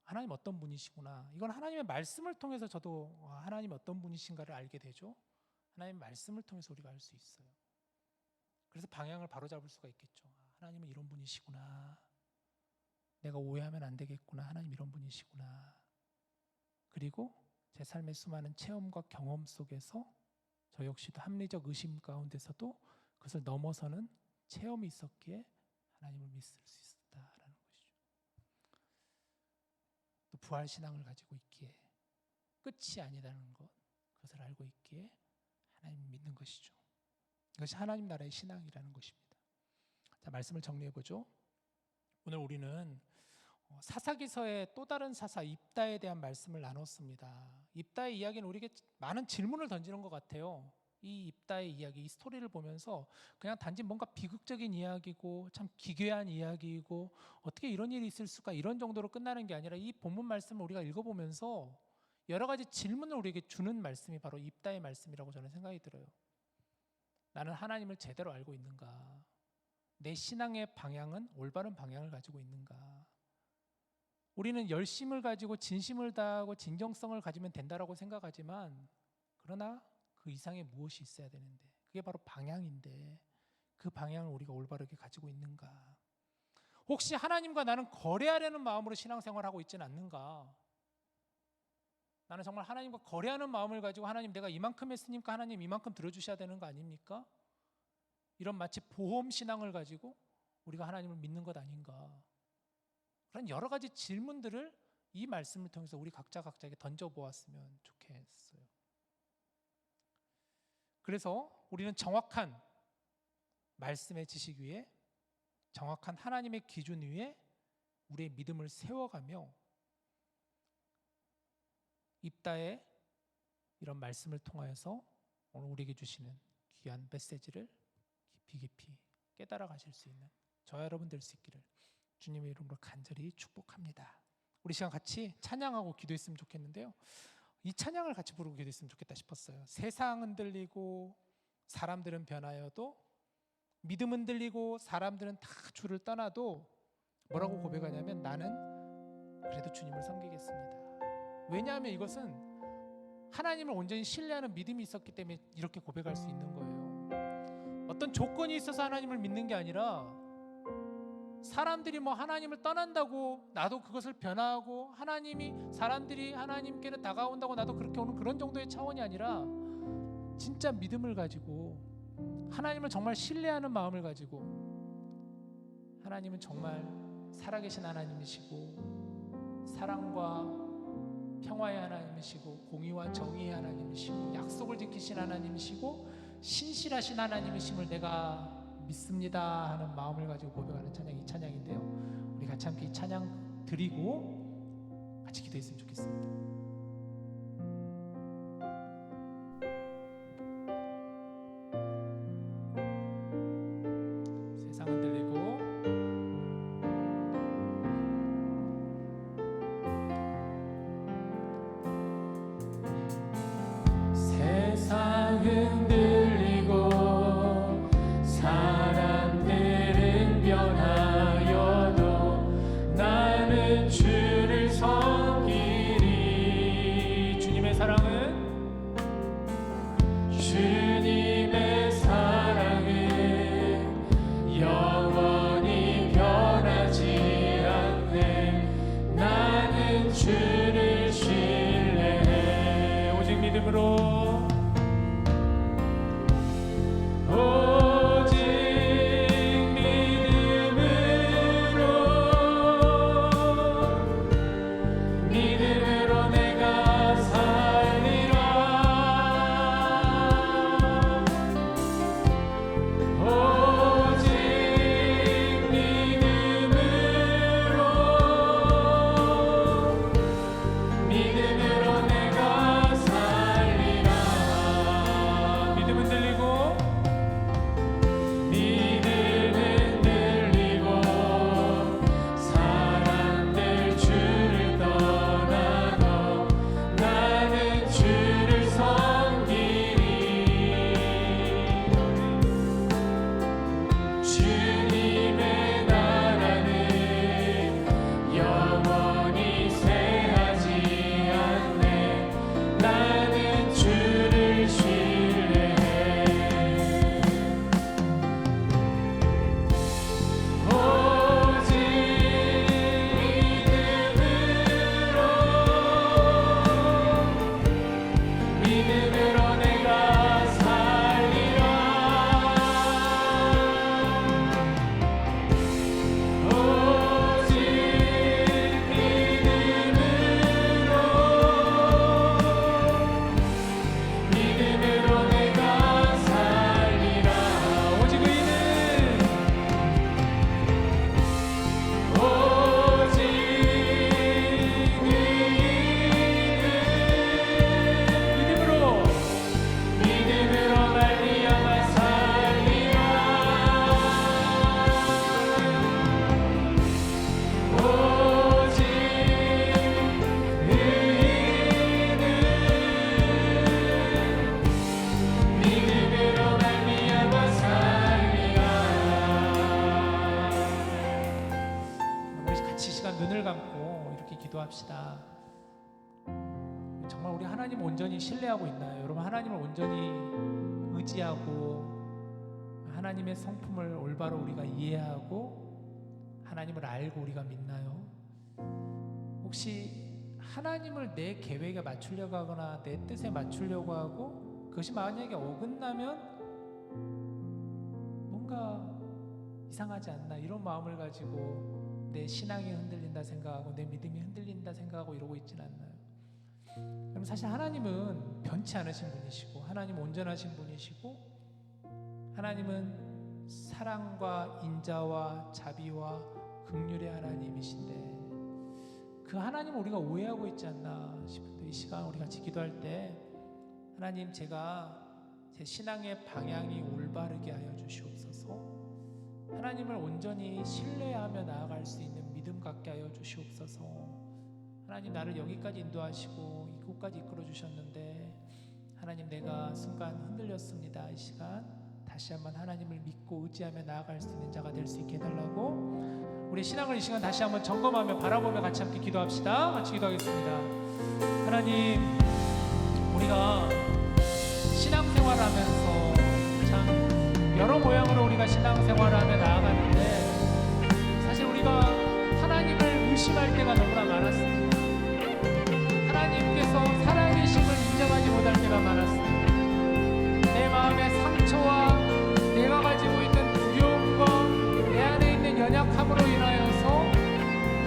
하나님 어떤 분이시구나. 이건 하나님의 말씀을 통해서 저도 하나님 어떤 분이신가를 알게 되죠. 하나님의 말씀을 통해서 우리가 알 수 있어요. 그래서 방향을 바로잡을 수가 있겠죠. 하나님은 이런 분이시구나. 내가 오해하면 안 되겠구나. 하나님 이런 분이시구나. 그리고 제 삶의 수많은 체험과 경험 속에서 저 역시도 합리적 의심 가운데서도 그것을 넘어서는 체험이 있었기에 하나님을 믿을 수 있었다라는 것이죠. 또 부활 신앙을 가지고 있기에 끝이 아니라는 것, 그것을 알고 있기에 하나님을 믿는 것이죠. 이것이 하나님 나라의 신앙이라는 것입니다. 자, 말씀을 정리해 보죠. 오늘 우리는 사사기서의 또 다른 사사 입다에 대한 말씀을 나눴습니다. 입다의 이야기는 우리에게 많은 질문을 던지는 것 같아요. 이 입다의 이야기, 이 스토리를 보면서 그냥 단지 뭔가 비극적인 이야기고 참 기괴한 이야기이고 어떻게 이런 일이 있을 수가, 이런 정도로 끝나는 게 아니라 이 본문 말씀을 우리가 읽어보면서 여러 가지 질문을 우리에게 주는 말씀이 바로 입다의 말씀이라고 저는 생각이 들어요. 나는 하나님을 제대로 알고 있는가? 내 신앙의 방향은 올바른 방향을 가지고 있는가? 우리는 열심을 가지고 진심을 다하고 진정성을 가지면 된다라고 생각하지만, 그러나 그 이상의 무엇이 있어야 되는데, 그게 바로 방향인데 그 방향을 우리가 올바르게 가지고 있는가? 혹시 하나님과 나는 거래하려는 마음으로 신앙생활을 하고 있지는 않는가? 나는 정말 하나님과 거래하는 마음을 가지고 하나님 내가 이만큼 했으니까 하나님 이만큼 들어주셔야 되는 거 아닙니까? 이런 마치 보험 신앙을 가지고 우리가 하나님을 믿는 것 아닌가? 그런 여러 가지 질문들을 이 말씀을 통해서 우리 각자에게 던져보았으면 좋겠어요. 그래서 우리는 정확한 말씀의 지식 위에, 정확한 하나님의 기준 위에 우리의 믿음을 세워가며 입다의 이런 말씀을 통하여서 오늘 우리에게 주시는 귀한 메시지를 깊이 깨달아 가실 수 있는 저와 여러분 될 수 있기를 주님의 이름으로 간절히 축복합니다. 우리 시간 같이 찬양하고 기도했으면 좋겠는데요. 이 찬양을 같이 부르고 기도했으면 좋겠다 싶었어요. 세상 흔들리고 사람들은 변하여도, 믿음 흔들리고 사람들은 다 주를 떠나도 뭐라고 고백하냐면 나는 그래도 주님을 섬기겠습니다. 왜냐하면 이것은 하나님을 온전히 신뢰하는 믿음이 있었기 때문에 이렇게 고백할 수 있는 거예요. 어떤 조건이 있어서 하나님을 믿는 게 아니라, 사람들이 뭐 하나님을 떠난다고 나도 그것을 변화하고, 사람들이 하나님께로 다가온다고 나도 그렇게 오는 그런 정도의 차원이 아니라, 진짜 믿음을 가지고 하나님을 정말 신뢰하는 마음을 가지고, 하나님은 정말 살아계신 하나님이시고 사랑과 평화의 하나님이시고 공의와 정의의 하나님이시고 약속을 지키신 하나님이시고 신실하신 하나님이심을 내가 믿습니다 하는 마음을 가지고 고백하는 찬양이 이 찬양인데요. 우리 같이 함께 이 찬양 드리고 같이 기도했으면 좋겠습니다. 같이 이 시간 눈을 감고 이렇게 기도합시다. 정말 우리 하나님 온전히 신뢰하고 있나요? 여러분, 하나님을 온전히 의지하고 하나님의 성품을 올바로 우리가 이해하고 하나님을 알고 우리가 믿나요? 혹시 하나님을 내 계획에 맞추려고 하거나 내 뜻에 맞추려고 하고 그것이 만약에 어긋나면 뭔가 이상하지 않나, 이런 마음을 가지고 내 신앙이 흔들린다 생각하고 내 믿음이 흔들린다 생각하고 이러고 있지는 않나요? 그럼 사실 하나님은 변치 않으신 분이시고 하나님은 온전하신 분이시고 하나님은 사랑과 인자와 자비와 긍휼의 하나님이신데 그 하나님을 우리가 오해하고 있지 않나 싶은데, 이 시간 우리 같이 기도할 때 하나님, 제가 제 신앙의 방향이 올바르게 하여 주시옵소서. 하나님을 온전히 신뢰하며 나아갈 수 있는 믿음 갖게 하여 주시옵소서. 하나님, 나를 여기까지 인도하시고 이곳까지 이끌어 주셨는데 하나님, 내가 순간 흔들렸습니다. 이 시간 다시 한번 하나님을 믿고 의지하며 나아갈 수 있는 자가 될 수 있게 해달라고 우리 신앙을 이 시간 다시 한번 점검하며 바라보며 같이 함께 기도합시다. 같이 기도하겠습니다. 하나님, 우리가 신앙생활을 하면서 참 여러 모양으로 우리가 신앙생활을 하며 나아가는데 사실 우리가 하나님을 의심할 때가 너무나 많았습니다. 하나님께서 살아계심을 인정하지 못할 때가 많았습니다. 내 마음의 상처와 내가 가지고 있는 두려움과 내 안에 있는 연약함으로 인하여서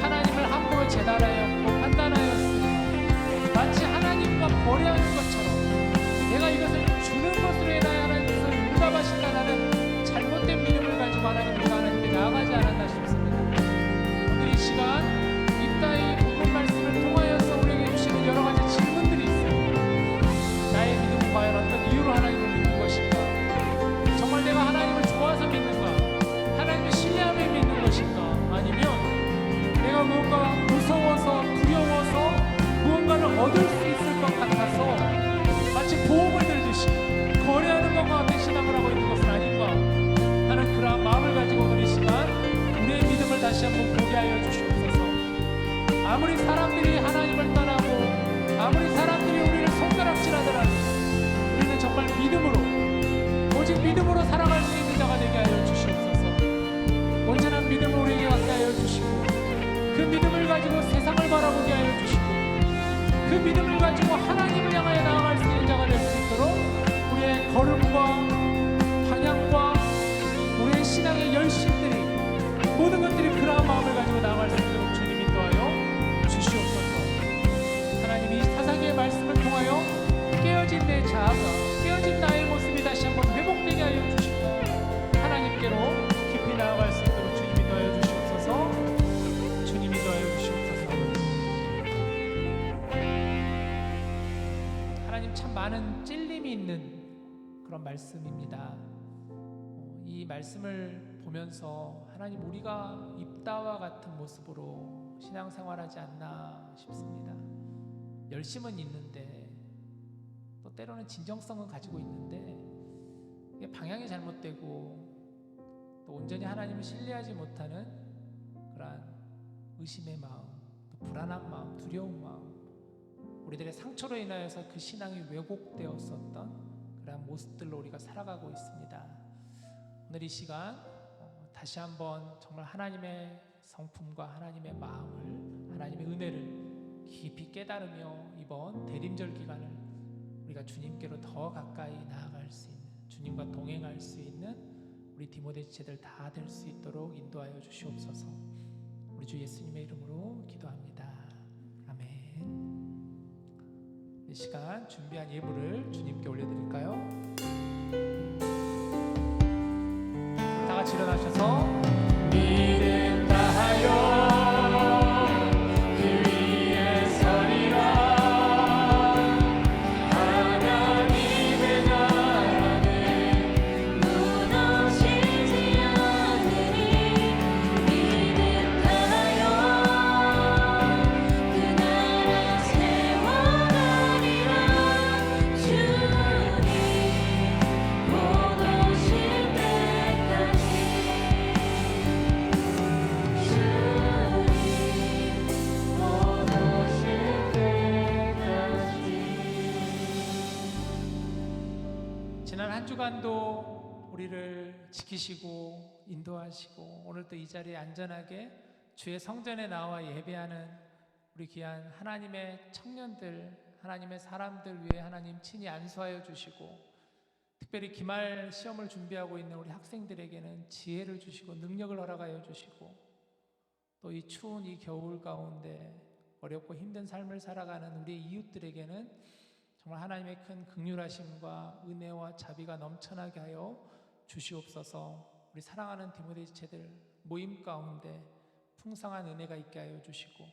하나님을 함부로 재단하였고 판단하였습니다. 마치 하나님과 거래하는 것처럼 내가 이것을 주는 것으로 인하여 하나님께서 응답하신다는 잘못된 믿음을 가지고 하나님께 나아가지 않았나 싶습니다. 오늘 이 시간 이따이 복음 말씀을 통하여서 우리에게 주시는 여러 가지 질문들이 있어요. 나의 믿음은 과연 어떤 이유로 하나님을 믿는 것인가? 정말 내가 하나님을 좋아서 믿는가? 하나님을 신뢰하며 믿는 것인가? 아니면 내가 무언가 무서워서 두려워서 무언가를 얻을 수 있을 것 같아서 마치 보험을 들듯이 거래하는 것과 같은 신앙을 하고 있는 것은 아닌가 하는 그러한 마음을 가지고 오늘 이 시간 우리의 믿음을 다시 한번 보게 하여 주시옵소서. 아무리 사람들이 하나님을 떠나고 아무리 사람들이 우리를 손가락질하더라도 우리는 정말 믿음으로, 오직 믿음으로 살아갈 수 있는 자가 되게 하여 주시옵소서. 온전한 믿음을 우리에게 갖게 하여 주시고 그 믿음을 가지고 세상을 바라보게 하여 주시고 그 믿음을 가지고 하나님을 향하여 나아갈 수 있는 자가 될 수 있도록 우리의 걸음과 방향과 우리의 신앙의 열심들이 모든 것들이 그러한 마음을 가지고 나아갈 수 있도록 주님 인도하여 주시옵소서. 하나님, 이 사사기의 말씀을 통하여 깨어진 내 자아가, 깨어진 나의 모습이 다시 한번 회복되게 하여 주시고 하나님께로 깊이 나아갈 수 있도록 주님 인도하여 주시옵소서. 주님 인도하여 주시옵소서. 하나님, 참 많은 찔림이 있는 그런 말씀입니다. 이 말씀을 보면서 하나님, 우리가 입다와 같은 모습으로 신앙생활하지 않나 싶습니다. 열심은 있는데 또 때로는 진정성은 가지고 있는데 이게 방향이 잘못되고 또 온전히 하나님을 신뢰하지 못하는 그러한 의심의 마음, 또 불안한 마음, 두려운 마음, 우리들의 상처로 인하여서 그 신앙이 왜곡되었었던 그러한 모습들로 우리가 살아가고 있습니다. 오늘 이 시간 다시 한번 정말 하나님의 성품과 하나님의 마음을, 하나님의 은혜를 깊이 깨달으며 이번 대림절 기간을 우리가 주님께로 더 가까이 나아갈 수 있는, 주님과 동행할 수 있는 우리 디모데 지체들 다 될 수 있도록 인도하여 주시옵소서. 우리 주 예수님의 이름으로 기도합니다. 아멘. 이 시간 준비한 예물을 주님께 올려드릴까요? 다 같이 일어나셔서 믿음 다하여 한 주간도 우리를 지키시고 인도하시고 오늘 또 이 자리에 안전하게 주의 성전에 나와 예배하는 우리 귀한 하나님의 청년들, 하나님의 사람들 위해 하나님 친히 안수하여 주시고, 특별히 기말 시험을 준비하고 있는 우리 학생들에게는 지혜를 주시고 능력을 허락하여 주시고, 또 이 추운 이 겨울 가운데 어렵고 힘든 삶을 살아가는 우리 이웃들에게는 정말 하나님의 큰 긍휼하심과 은혜와 자비가 넘쳐나게 하여 주시옵소서. 우리 사랑하는 디모데 지체들 모임 가운데 풍성한 은혜가 있게 하여 주시고,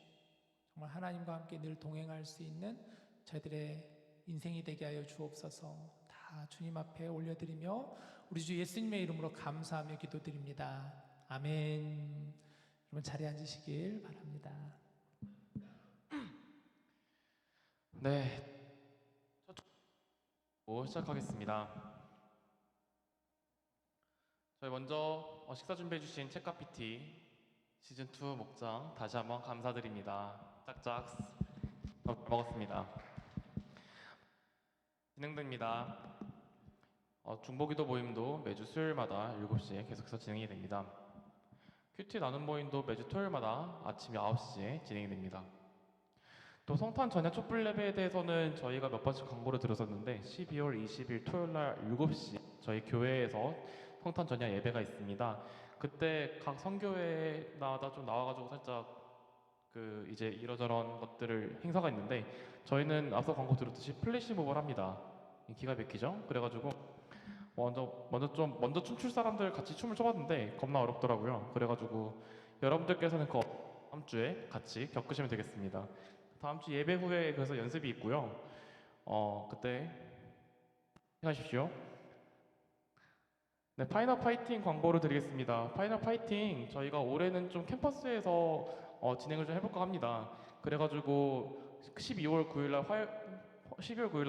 정말 하나님과 함께 늘 동행할 수 있는 저희들의 인생이 되게 하여 주옵소서. 다 주님 앞에 올려드리며 우리 주 예수님의 이름으로 감사하며 기도드립니다. 아멘. 여러분 자리에 앉으시길 바랍니다. 네, 시작하겠습니다. 저희 먼저 식사 준비해주신 책과 PT 시즌2 목장 다시 한번 감사드립니다. 짝짝 잘 먹었습니다. 진행됩니다. 중보기도 모임도 매주 수요일마다 7시에 계속해서 진행이 됩니다. 큐티 나눔 모임도 매주 토요일마다 아침 9시에 진행이 됩니다. 또 성탄 전야 촛불 예배에 대해서는 저희가 몇 번씩 광고를 들었었는데 12월 20일 토요일날 7시 저희 교회에서 성탄 전야 예배가 있습니다. 그때 각 선교회마다 좀 나와가지고 살짝 이제 이러저런 것들을 행사가 있는데, 저희는 앞서 광고 들었듯이 플래시몹을 합니다. 기가 막히죠? 그래가지고 먼저 춤출 사람들 같이 춤을 춰봤는데 겁나 어렵더라고요. 그래가지고 여러분들께서는 그 다음 주에 같이 겪으시면 되겠습니다. 다음 주 예배 후에 그래서 연습이 있고요. 그때 하십시오. 네, 파이널 파이팅 광고를 드리겠습니다. 파이널 파이팅 저희가 올해는 좀 캠퍼스에서 진행을 좀 해볼까 합니다. 그래가지고 12월 9일날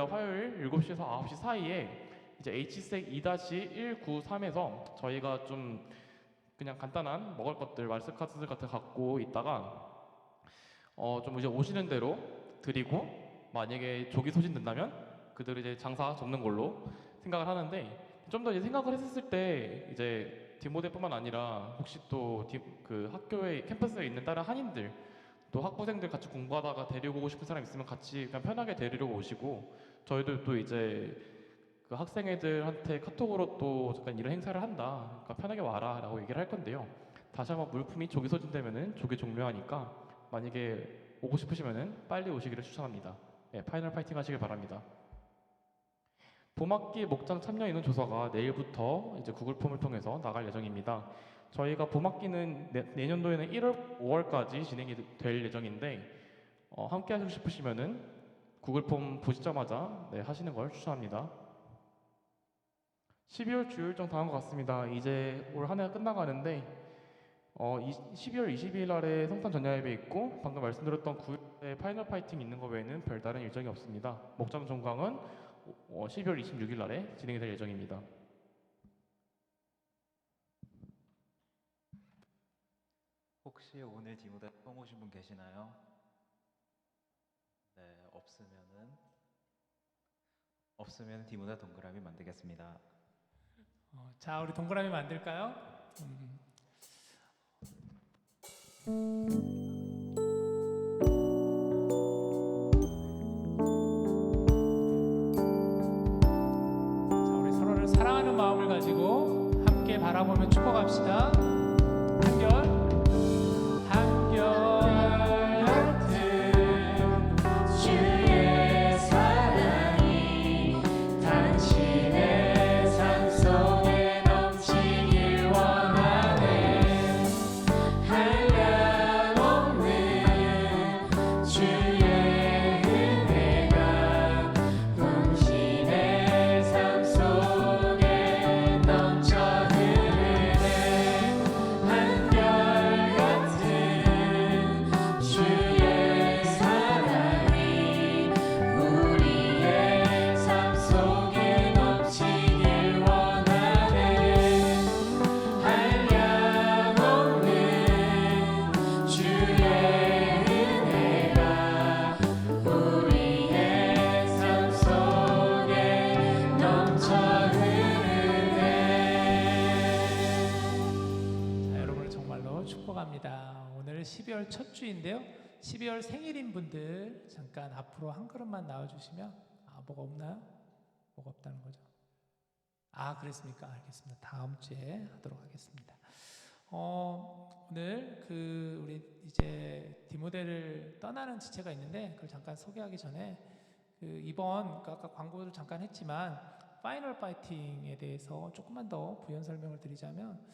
화요일 7시에서 9시 사이에 이제 H색 2-193에서 저희가 좀 그냥 간단한 먹을 것들, 말스카스 같은 거 갖고 있다가 좀 이제 오시는 대로 드리고, 만약에 족이 소진된다면 그대로 이제 장사 접는 걸로 생각을 하는데, 좀 더 이제 생각을 했을 때 이제 디모데뿐만 아니라 혹시 또 그 학교에 캠퍼스에 있는 다른 한인들, 또 학부생들 같이 공부하다가 데리고 오고 싶은 사람 있으면 같이 그냥 편하게 데리러 오시고, 저희도 또 이제 그 학생 애들한테 카톡으로 또 잠깐 이런 행사를 한다, 그러니까 편하게 와라 라고 얘기를 할 건데요. 다시 한번 물품이 족이 소진되면은 족이 종료하니까 만약에 오고 싶으시면은 빨리 오시기를 추천합니다. 네, 파이널 파이팅 하시길 바랍니다. 봄학기 목장 참여 인원 조사가 내일부터 이제 구글 폼을 통해서 나갈 예정입니다. 저희가 봄학기는 내년도에는 1월, 5월까지 진행이 될 예정인데, 함께 하시고 싶으시면은 구글 폼 보시자마자 하시는 걸 추천합니다. 12월 주요 일정 다음 것 같습니다. 이제 올 한 해가 끝나가는데 12월 22일 날에 성탄 전야 예배 있고, 방금 말씀드렸던 9일에 파이널 파이팅 있는 거 외에는 별다른 일정이 없습니다. 목장 종강은 12월 26일 날에 진행이 될 예정입니다. 혹시 오늘 디모데 처음 오신 분 계시나요? 네, 없으면 디모데 동그라미 만들겠습니다. 자, 우리 동그라미 만들까요? 자, 우리 서로를 사랑하는 마음을 가지고 함께 바라보며 축복합시다. 주의 사랑이 당신의 삶 속에 넘치길 원하네. 한량없는 주의 은혜가 당신의 삶 속에 넘쳐 흐르네. 12월 첫 주인데요. 12월 생일인 분들 잠깐 앞으로 한 걸음만 나와주시면 뭐가 없나요? 뭐가 없다는 거죠? 그랬습니까? 알겠습니다. 다음 주에 하도록 하겠습니다. 오늘 우리 이제 디모데를 떠나는 지체가 있는데 그걸 잠깐 소개하기 전에 이번 아까 광고를 잠깐 했지만 파이널 파이팅에 대해서 조금만 더 부연 설명을 드리자면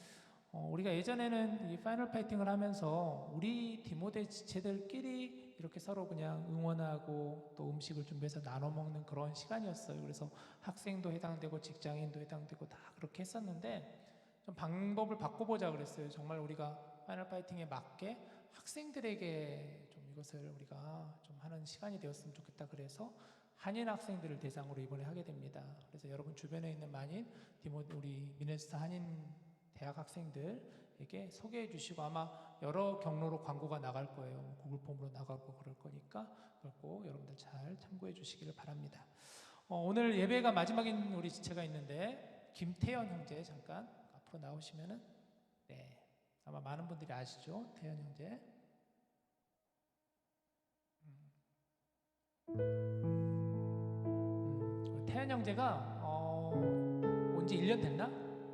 우리가 예전에는 이 파이널 파이팅을 하면서 우리 디모데 지체들끼리 이렇게 서로 그냥 응원하고 또 음식을 준비해서 나눠 먹는 그런 시간이었어요. 그래서 학생도 해당되고 직장인도 해당되고 다 그렇게 했었는데 좀 방법을 바꿔보자 그랬어요. 정말 우리가 파이널 파이팅에 맞게 학생들에게 좀 이것을 우리가 좀 하는 시간이 되었으면 좋겠다. 그래서 한인 학생들을 대상으로 이번에 하게 됩니다. 그래서 여러분 주변에 있는 많은 우리 미네소타 한인 대학 학생들에게 소개해 주시고 아마 여러 경로로 광고가 나갈 거예요. 구글 폼으로 나가고 그럴 거니까 그걸 꼭 여러분들 잘 참고해 주시기를 바랍니다. 오늘 예배가 마지막인 우리 지체가 있는데 김태현 형제 잠깐 앞으로 나오시면은 아마 많은 분들이 아시죠? 태현 형제. 태현 형제가 온 지 1년 됐나?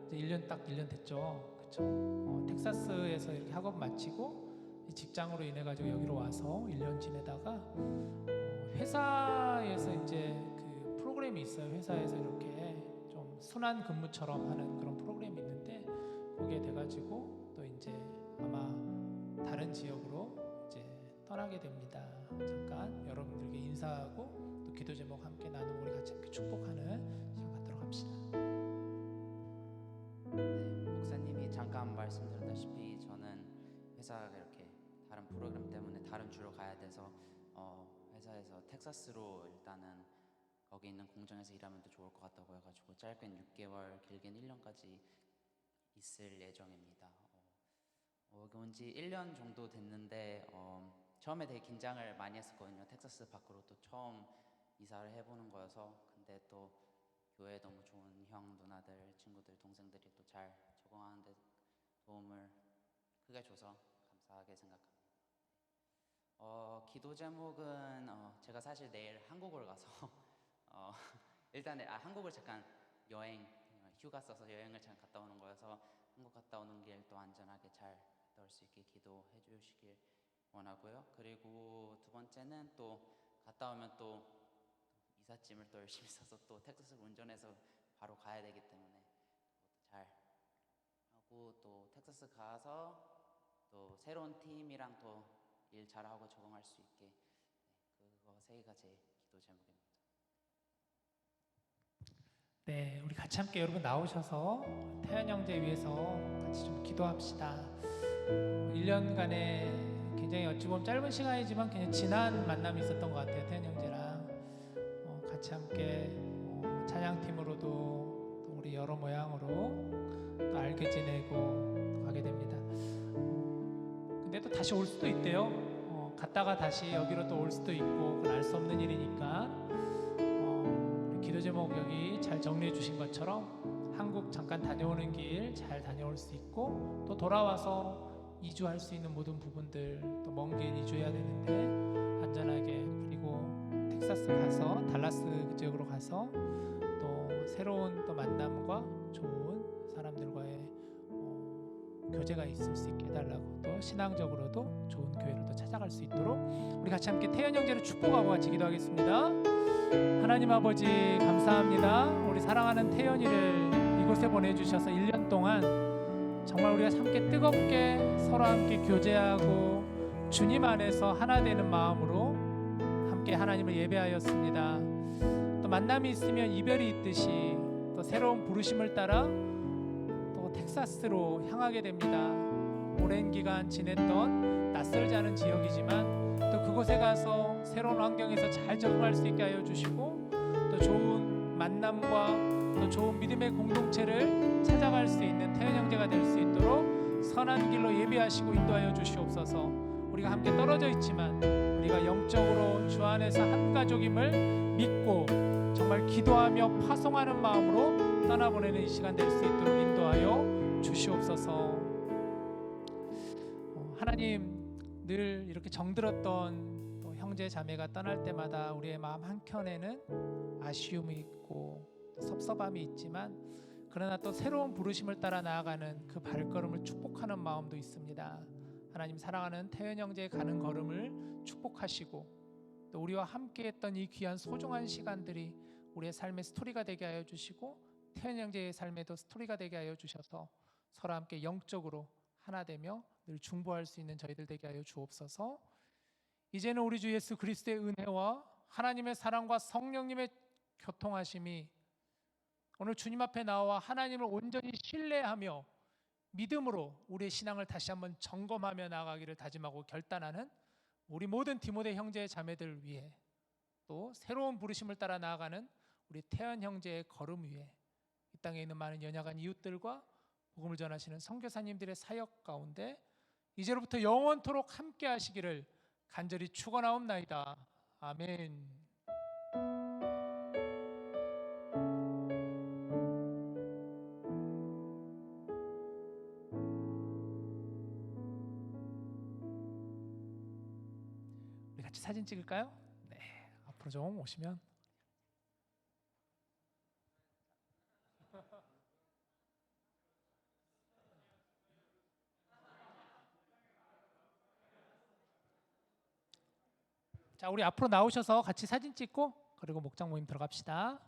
이제 1년 딱 1년 됐죠. 그렇죠. 텍사스에서 이렇게 학업 마치고 직장으로 인해 가지고 여기로 와서 1년 지내다가 회사에서 이제 그 프로그램이 있어요. 회사에서 이렇게 좀 순환 근무처럼 하는 그런 프로그램이 있는데 거기에 돼가지고 또 이제 아마 다른 지역으로 이제 떠나게 됩니다. 잠깐 여러분들에게 인사하고 또 기도 제목 함께 나누고 우리 같이 함께 축복하는 시간 갖도록 합시다. 목사님이 잠깐 말씀드렸다시피 저는 회사가 이렇게 다른 프로그램 때문에 다른 주로 가야 돼서 회사에서 텍사스로 일단은 거기 있는 공장에서 일하면 더 좋을 것 같다고 해가지고 짧게는 6개월 길게는 1년까지 있을 예정입니다. 여기 온 지 1년 정도 됐는데 처음에 되게 긴장을 많이 했었거든요. 텍사스 밖으로 또 처음 이사를 해보는 거여서. 근데 또 교회에 너무 좋은 형, 누나들, 친구들, 동생들이 또 잘 적응하는데 도움을 크게 줘서 감사하게 생각합니다. 기도 제목은 제가 사실 내일 한국을 가서 일단 한국을 잠깐 휴가 써서 여행을 잠깐 갔다 오는 거여서 한국 갔다 오는 길 또 안전하게 잘 갔다 올 수 있게 기도해 주시길 원하고요. 그리고 두 번째는 또 갔다 오면 또 이삿짐을 또 열심히 싸서 또 텍사스를 운전해서 바로 가야 되기 때문에 그것도 잘 하고 또 텍사스 가서 또 새로운 팀이랑 또 일 잘하고 적응할 수 있게 그거 세 개가 제 기도 제목입니다. 네, 우리 같이 함께 여러분 나오셔서 태연 형제 위해서 같이 좀 기도합시다. 1년간의 굉장히 어찌 보면 짧은 시간이지만 그냥 진한 만남이 있었던 것 같아요. 태연 형제랑 같이 함께 찬양팀으로도 또 우리 여러 모양으로 또 알게 지내고 가게 됩니다. 근데 또 다시 올 수도 있대요. 갔다가 다시 여기로 또 올 수도 있고 그건 알 수 없는 일이니까 기도 제목 여기 잘 정리해 주신 것처럼 한국 잠깐 다녀오는 길 잘 다녀올 수 있고 또 돌아와서 이주할 수 있는 모든 부분들 또 먼 길 이주해야 되는데 안전하게 그리고 텍사스 가서 달라스 그 지역으로 가서 또 새로운 또 만남과 좋은 사람들과의 교제가 있을 수 있게 해달라고 또 신앙적으로도 좋은 교회를 또 찾아갈 수 있도록 우리 같이 함께 태연 형제를 축복하고 같이 기도하겠습니다. 하나님 아버지 감사합니다. 우리 사랑하는 태연이를 이곳에 보내주셔서 1년 동안 정말 우리가 함께 뜨겁게 서로 함께 교제하고 주님 안에서 하나 되는 마음으로 함께 하나님을 예배하였습니다. 또 만남이 있으면 이별이 있듯이 또 새로운 부르심을 따라 또 텍사스로 향하게 됩니다. 오랜 기간 지냈던 낯설지 않은 지역이지만 또 그곳에 가서 새로운 환경에서 잘 적응할 수 있게 하여 주시고 또 좋은 만남과 또 좋은 믿음의 공동체를 찾아갈 수 있는 태연 형제가 될 수 있도록 선한 길로 예비하시고 인도하여 주시옵소서. 우리가 함께 떨어져 있지만 우리가 영적으로 주 안에서 한 가족임을 믿고 정말 기도하며 파송하는 마음으로 떠나보내는 이 시간 될 수 있도록 인도하여 주시옵소서. 하나님 늘 이렇게 정들었던 또 형제 자매가 떠날 때마다 우리의 마음 한켠에는 아쉬움이 있고 섭섭함이 있지만 그러나 또 새로운 부르심을 따라 나아가는 그 발걸음을 축복하는 마음도 있습니다. 하나님 사랑하는 태연 형제의 가는 걸음을 축복하시고 또 우리와 함께했던 이 귀한 소중한 시간들이 우리의 삶의 스토리가 되게 하여 주시고 태연 형제의 삶에도 스토리가 되게 하여 주셔서 서로 함께 영적으로 하나 되며 늘 중보할 수 있는 저희들 되게 하여 주옵소서. 이제는 우리 주 예수 그리스도의 은혜와 하나님의 사랑과 성령님의 교통하심이 오늘 주님 앞에 나와 하나님을 온전히 신뢰하며 믿음으로 우리의 신앙을 다시 한번 점검하며 나아가기를 다짐하고 결단하는 우리 모든 디모데 형제 자매들 위해 또 새로운 부르심을 따라 나아가는 우리 태연 형제의 걸음 위에 이 땅에 있는 많은 연약한 이웃들과 복음을 전하시는 선교사님들의 사역 가운데 이제로부터 영원토록 함께 하시기를 간절히 축원하옵나이다. 아멘. 우리 같이 사진 찍을까요? 네, 앞으로 좀 오시면. 자, 우리 앞으로 나오셔서 같이 사진 찍고 그리고 목장 모임 들어갑시다.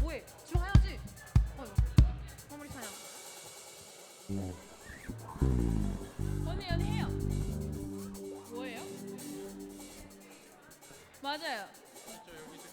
뭐해? 들어가야지. 마무리 사냥. 언니 해요. 뭐예요? 맞아요. 저 여기